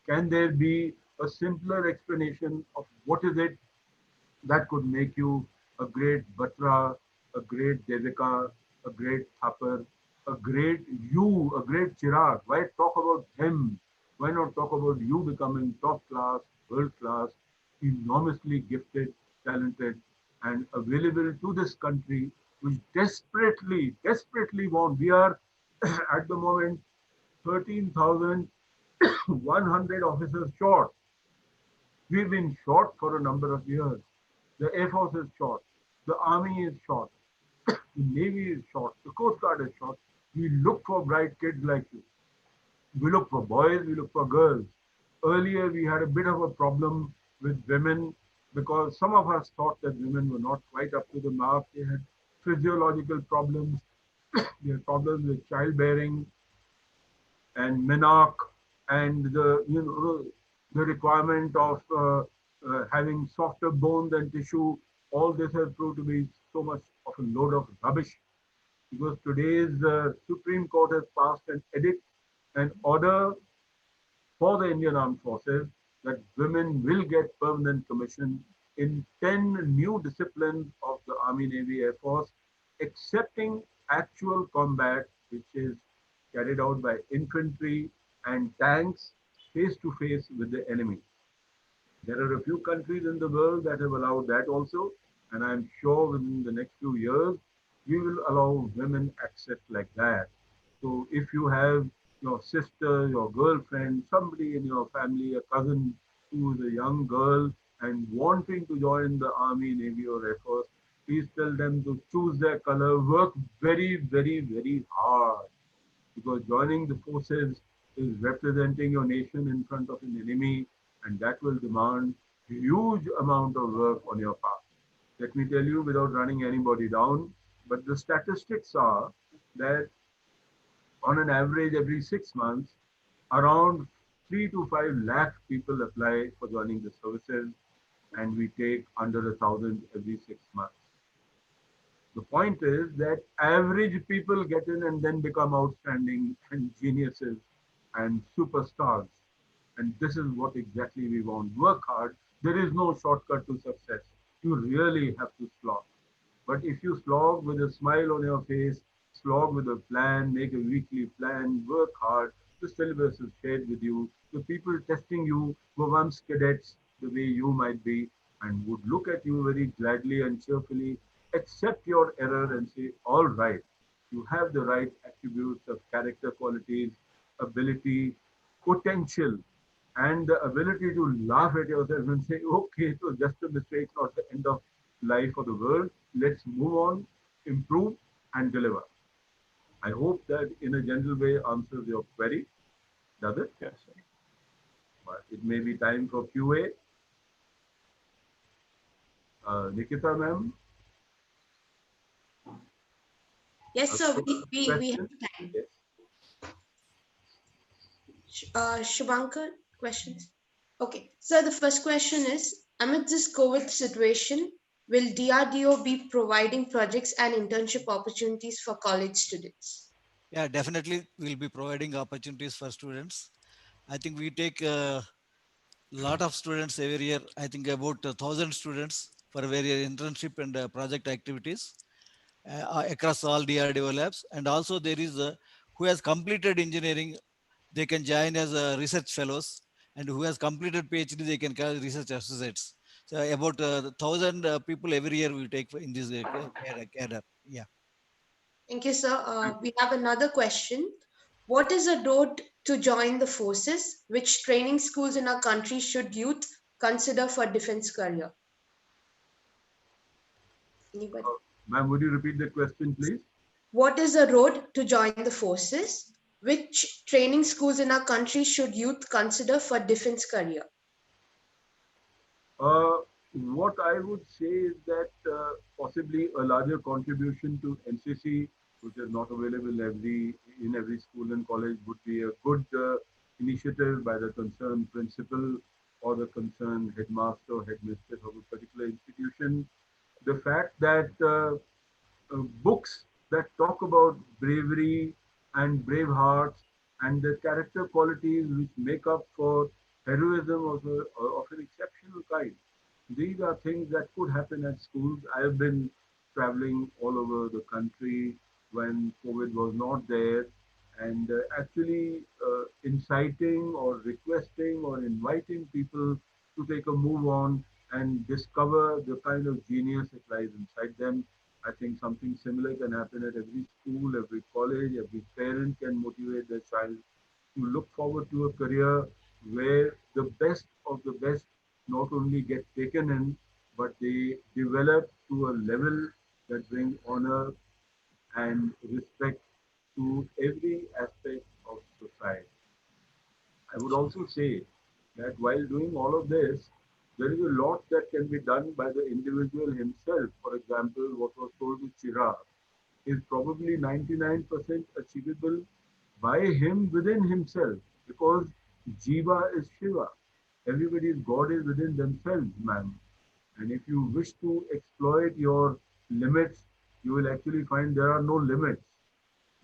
Can there be a simpler explanation of what is it that could make you a great Batra, a great Devika, a great Thapar, a great you, a great Chirag? Why talk about them? Why not talk about you becoming top class, world class, enormously gifted, talented, and available to this country, which desperately, desperately want? We are at the moment 13,100 officers short. We've been short for a number of years. The Air Force is short. The Army is short. The Navy is short. The Coast Guard is short. We look for bright kids like you. We look for boys. We look for girls. Earlier, we had a bit of a problem with women because some of us thought that women were not quite up to the mark. They had physiological problems. They had problems with childbearing and menarche and the requirement of having softer bones and tissue. All this has proved to be so much of a load of rubbish, because today's Supreme Court has passed an edict, an order for the Indian Armed Forces, that women will get permanent commission in 10 new disciplines of the Army, Navy, Air Force, excepting actual combat, which is carried out by infantry and tanks face to face with the enemy. There are a few countries in the world that have allowed that also, and I'm sure within the next few years, we will allow women access like that. So if you have your sister, your girlfriend, somebody in your family, a cousin who is a young girl and wanting to join the Army, Navy, or Air Force, please tell them to choose their color, work very, very, very hard, because joining the forces is representing your nation in front of an enemy, and that will demand huge amount of work on your part. Let me tell you without running anybody down, but the statistics are that on an average every 6 months, around 3 to 5 lakh people apply for joining the services, and we take under 1,000 every 6 months. The point is that average people get in and then become outstanding and geniuses and superstars. And this is what exactly we want. Work hard. There is no shortcut to success. You really have to slog. But if you slog with a smile on your face, slog with a plan, make a weekly plan, work hard, the syllabus is shared with you. The people testing you were once cadets, the way you might be, and would look at you very gladly and cheerfully, accept your error and say, all right, you have the right attributes of character qualities, ability, potential, and the ability to laugh at yourself and say, okay, it was just a mistake, not the end of life or the world. Let's move on, improve, and deliver. I hope that in a general way answers your query. Does it? Yes, sir. But it may be time for QA. Nikita ma'am, Yes, a sir, quick we have question. time. Yes. Shubhankar, questions? Okay, so the first question is, amid this COVID situation, will DRDO be providing projects and internship opportunities for college students? Yeah, definitely we'll be providing opportunities for students. I think we take a lot of students every year. I think about 1,000 students for various internship and project activities across all DRDO labs. And also there is who has completed engineering, they can join as research fellows, and who has completed PhD, they can call research associates. So about 1,000 people every year we take in this cadre. Yeah. Thank you, sir. We have another question. What is a road to join the forces? Which training schools in our country should youth consider for defense career? Anybody? Ma'am, would you repeat the question, please? What is a road to join the forces? Which training schools in our country should youth consider for defense career? Uh, what I would say is that possibly a larger contribution to NCC, which is not available in every school and college, would be a good initiative by the concerned principal or the concerned headmaster or headmistress of a particular institution. The fact that books that talk about bravery and brave hearts and the character qualities which make up for heroism of an exceptional kind. These are things that could happen at schools. I have been traveling all over the country when COVID was not there, and actually inciting or requesting or inviting people to take a move on and discover the kind of genius that lies inside them. I think something similar can happen at every school, every college, every parent can motivate their child to look forward to a career where the best of the best not only get taken in, but they develop to a level that brings honor and respect to every aspect of society. I would also say that while doing all of this, there is a lot that can be done by the individual himself. For example, what was told to Chirag is probably 99% achievable by him within himself because Jiva is Shiva. Everybody's God is within themselves, man. And if you wish to exploit your limits, you will actually find there are no limits.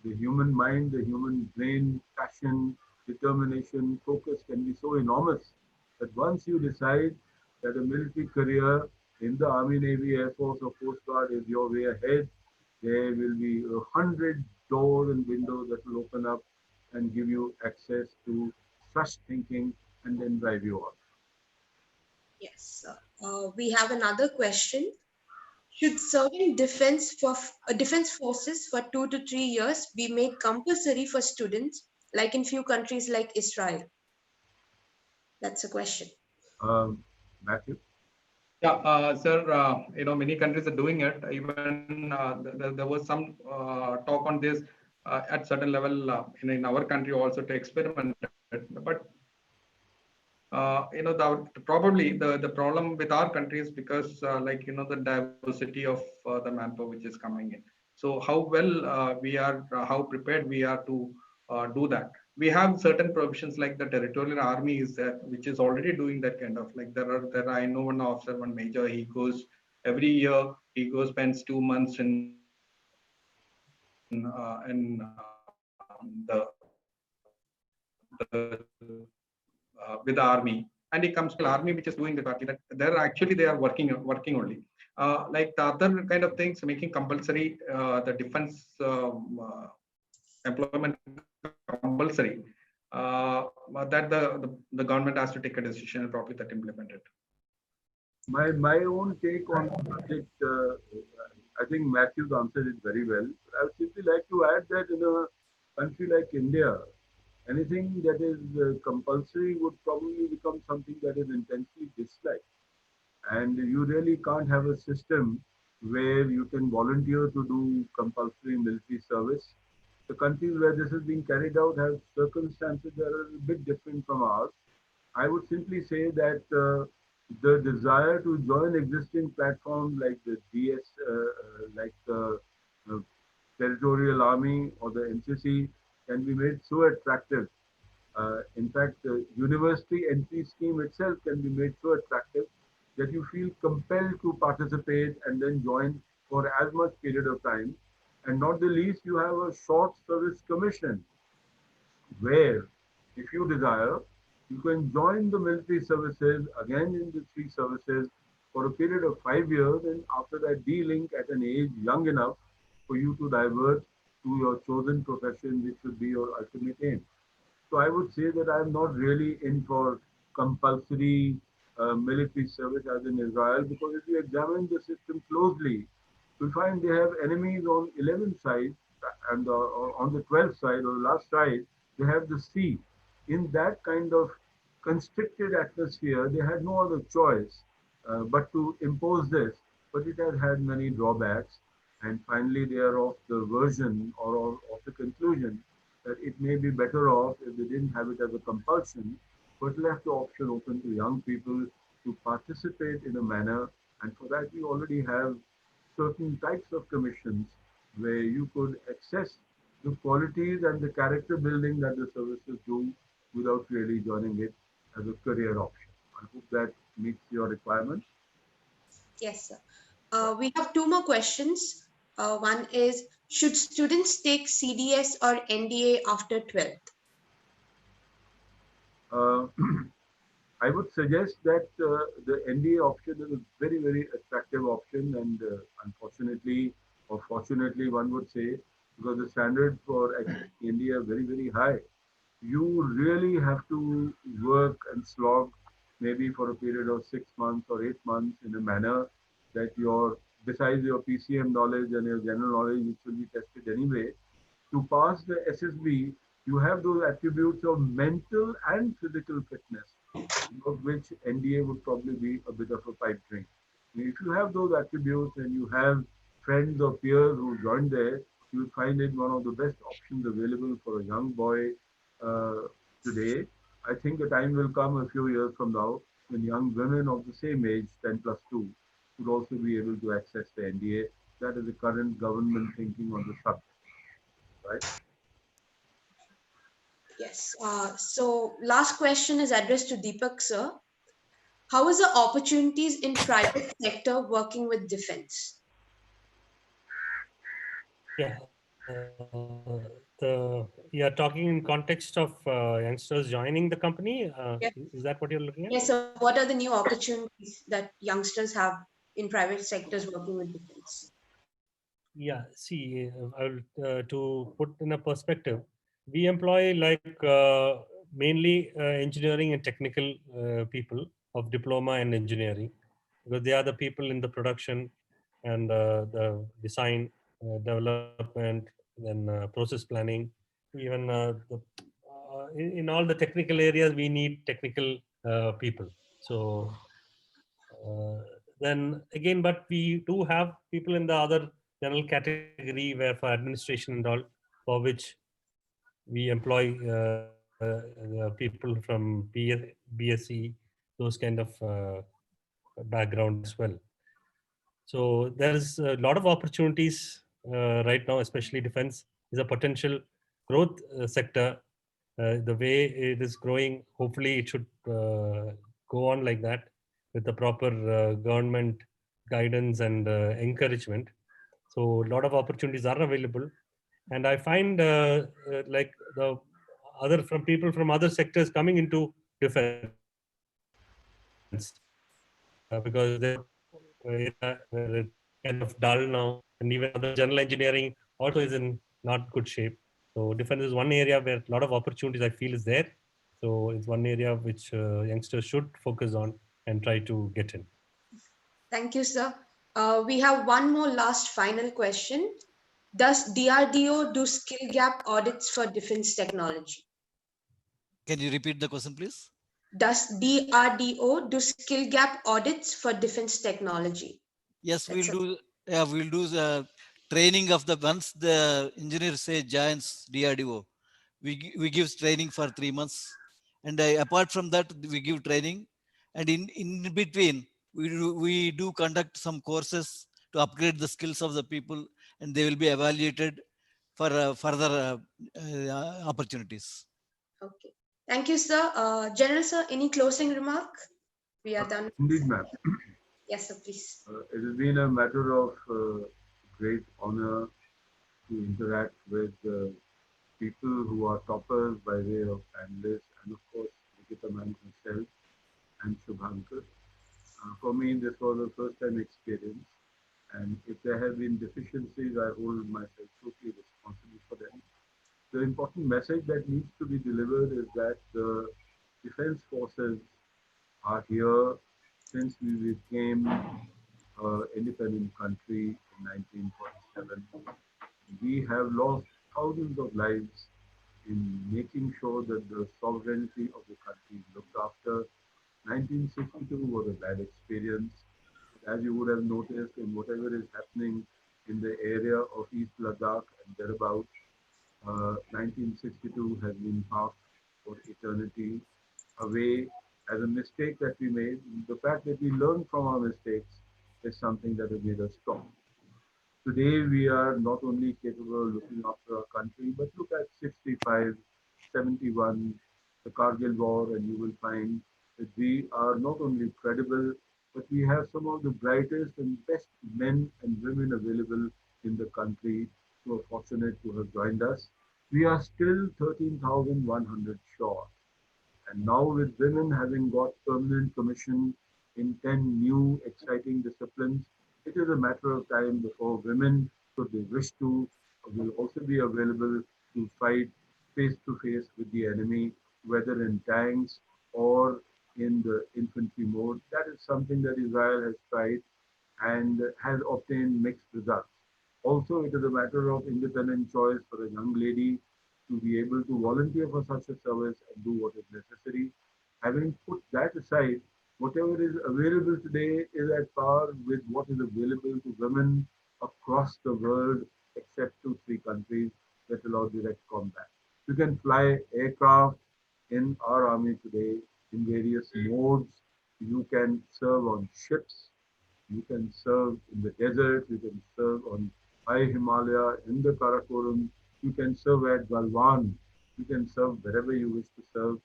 The human mind, the human brain, passion, determination, focus can be so enormous that once you decide that a military career in the Army, Navy, Air Force, or Coast Guard is your way ahead, there will be 100 doors and windows that will open up and give you access to fresh thinking and then drive you on. Yes, sir. We have another question. Should serving defense forces for 2 to 3 years be made compulsory for students, like in few countries like Israel? That's a question. Matthew? Yeah, sir, many countries are doing it. Even there was some talk on this at certain level in our country also to experiment it. But probably the problem with our country is because the diversity of the manpower which is coming in. So how well we are, how prepared we are to do that. We have certain provisions like the territorial army is there, which is already doing that kind of like there I know one officer, one major, he goes every year, he goes spends 2 months with the army, and he comes to army which is doing the party that they're actually they are working only like the other kind of things making compulsory the defense employment compulsory that the government has to take a decision and probably that implement it. My own take on the subject, I think Matthew's answered it very well. I would simply like to add that in a country like India, anything that is compulsory would probably become something that is intensely disliked. And you really can't have a system where you can volunteer to do compulsory military service The countries where this is being carried out have circumstances that are a bit different from ours. I would simply say that the desire to join existing platforms like the DS, like the uh, Territorial Army or the NCC can be made so attractive. In fact, the university entry scheme itself can be made so attractive that you feel compelled to participate and then join for as much period of time. And not the least, you have a short service commission where, if you desire, you can join the military services again in the three services for a period of 5 years, and after that, de-link at an age young enough for you to divert to your chosen profession, which should be your ultimate aim. So I would say that I'm not really in for compulsory military service as in Israel, because if you examine the system closely, you'll find they have enemies on 11 sides, and on the 12th side or the last side, they have the sea. In that kind of constricted atmosphere, they had no other choice but to impose this. But it has had many drawbacks. And finally, they are of the version or of the conclusion that it may be better off if they didn't have it as a compulsion, but left the option open to young people to participate in a manner. And for that, we already have certain types of commissions where you could access the qualities and the character building that the services do without really joining it as a career option. I hope that meets your requirements. Yes, sir. We have two more questions. One is, should students take CDS or NDA after 12th? Uh, I would suggest that the NDA option is a very, very attractive option, and unfortunately, or fortunately, one would say, because the standards for NDA are very, very high. You really have to work and slog maybe for a period of 6 months or 8 months in a manner that your, besides your PCM knowledge and your general knowledge, which will be tested anyway, to pass the SSB, you have those attributes of mental and physical fitness, of which NDA would probably be a bit of a pipe dream. If you have those attributes and you have friends or peers who join there, you will find it one of the best options available for a young boy today. I think a time will come a few years from now when young women of the same age, 10 plus 2, would also be able to access the NDA. That is the current government thinking on the subject, right? Yes. So last question is addressed to Deepak, sir. How is the opportunities in private sector working with defense? Yeah, you are talking in context of youngsters joining the company. Yes. Is that what you're looking at? Yes, so what are the new opportunities that youngsters have in private sectors working with defense? Yeah, see, to put in a perspective, we employ like mainly engineering and technical people of diploma and engineering, because they are the people in the production and the design, development, then process planning, even in all the technical areas, we need technical people. So then again, but we do have people in the other general category where for administration and all, for which we employ people from BSc, those kind of background as well. So there is a lot of opportunities right now, especially defense is a potential growth sector. The way it is growing, hopefully it should go on like that with the proper government guidance and encouragement. So a lot of opportunities are available, and I find like the other from people from other sectors coming into defense because they're where it's kind of dull now, and even other general engineering also is in not good shape. So defense is one area where a lot of opportunities I feel is there. So it's one area which youngsters should focus on and try to get in. Thank you, sir. We have one more last final question. Does DRDO do skill gap audits for defense technology? Can you repeat the question, please? Does DRDO do skill gap audits for defense technology? Yes, That's we'll do. Yeah, we'll do training of the, once the engineer say joins DRDO, we give training for 3 months. And apart from that, we give training. And in between, we do conduct some courses to upgrade the skills of the people, and they will be evaluated for further opportunities. Okay. Thank you, sir. General sir, any closing remark? We are done. Indeed, ma'am. Yes, sir, please. It has been a matter of great honor to interact with people who are toppers by way of panelists, and of course, Nikita ma'am herself and Shubhankar. For me, this was a first-time experience, and if there have been deficiencies, I hold myself totally responsible for them. The important message that needs to be delivered is that the defense forces are here since we became an independent country in 1947. We have lost thousands of lives in making sure that the sovereignty of the country is looked after. 1962 was a bad experience. As you would have noticed in whatever is happening in the area of East Ladakh and thereabouts, 1962 has been passed for eternity away as a mistake that we made. The fact that we learn from our mistakes is something that has made us strong. Today, we are not only capable of looking after our country, but look at 65, 71, the Kargil War, and you will find that we are not only credible, but we have some of the brightest and best men and women available in the country who are fortunate to have joined us. We are still 13,100 short. And now with women having got permanent commission in 10 new exciting disciplines, it is a matter of time before women, should they wish to, will also be available to fight face to face with the enemy, whether in tanks or in the infantry mode. That is something that Israel has tried and has obtained mixed results. Also, it is a matter of independent choice for a young lady to be able to volunteer for such a service and do what is necessary. Having put that aside, whatever is available today is at par with what is available to women across the world, except 2-3 countries that allow direct combat. You can fly aircraft in our army today in various modes. You can serve on ships. You can serve in the desert. You can serve on high Himalaya, in the Karakoram. You can serve at Galwan. You can serve wherever you wish to serve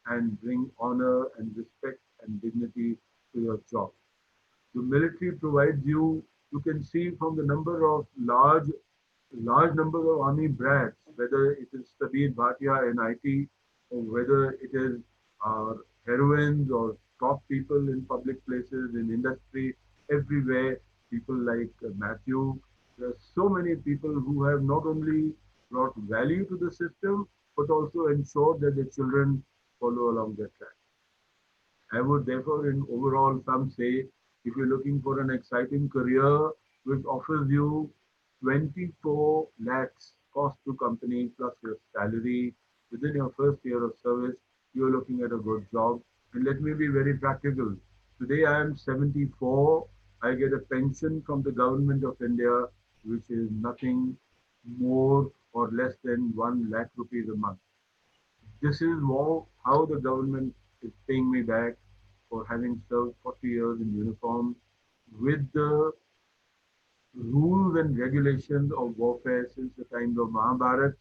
and bring honor and respect and dignity to your job. The military provides you, you can see from the number of large number of army brats, whether it is Sabir Bhatia in IT or whether it is heroines or top people in public places, in industry, everywhere, people like Matthew. There are so many people who have not only brought value to the system, but also ensured that the children follow along their track. I would therefore, in overall sum, say if you're looking for an exciting career which offers you 24 lakhs cost to company plus your salary within your first year of service, you're looking at a good job. And let me be very practical. Today I am 74. I get a pension from the government of India, which is nothing more or less than 1 lakh rupees a month. This is how the government is paying me back for having served 40 years in uniform with the rules and regulations of warfare since the times of Mahabharat.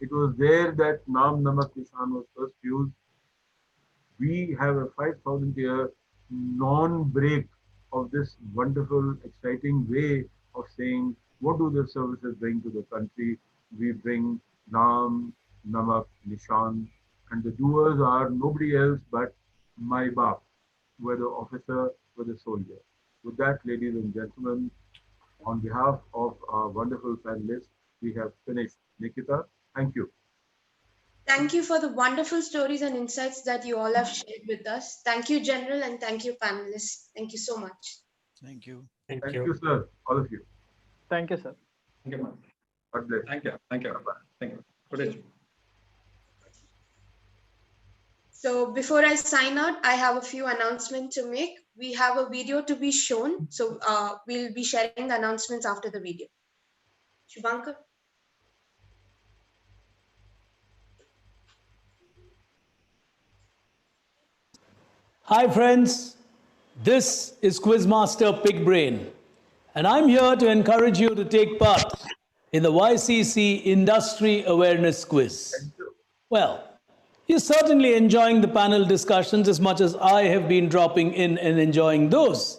It was there that Naam Namak Nishan was first used. We have a 5,000-year non-break of this wonderful, exciting way of saying, what do the services bring to the country? We bring Naam, Namak, Nishan, and the doers are nobody else but my Baap, whether officer, whether soldier. With that, ladies and gentlemen, on behalf of our wonderful panelists, we have finished. Nikita, thank you. Thank you for the wonderful stories and insights that you all have shared with us. Thank you, General, and thank you, panelists. Thank you so much. Thank you. Thank Thank you. you, sir, all of you. Thank you, sir. Thank you, ma'am. God bless. Thank you. Thank you. Thank you. Good day. So before I sign out, I have a few announcements to make. We have a video to be shown. So we'll be sharing the announcements after the video. Shubhankar? Hi friends, this is Quizmaster Pigbrain, and I'm here to encourage you to take part in the YCC Industry Awareness Quiz. Well, you're certainly enjoying the panel discussions as much as I have been dropping in and enjoying those.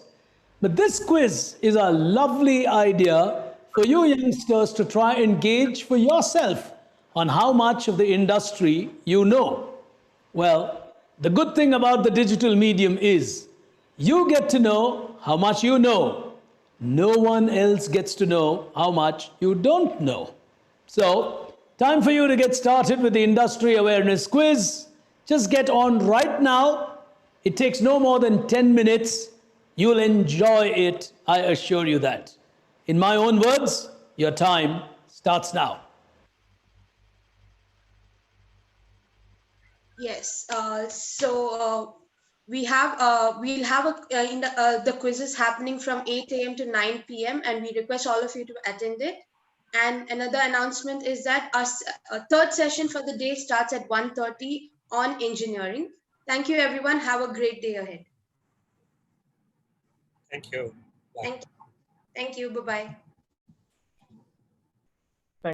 But this quiz is a lovely idea for you youngsters to try and gauge for yourself on how much of the industry you know. Well, the good thing about the digital medium is you get to know how much you know. No one else gets to know how much you don't know. So, time for you to get started with the industry awareness quiz. Just get on right now. It takes no more than 10 minutes. You'll enjoy it, I assure you that. In my own words, your time starts now. Yes. We'll have the quizzes happening from 8 a.m. to 9 p.m. and we request all of you to attend it. And another announcement is that our third session for the day starts at 1:30 on engineering. Thank you, everyone. Have a great day ahead. Thank you. Bye. Thank you. Bye-bye.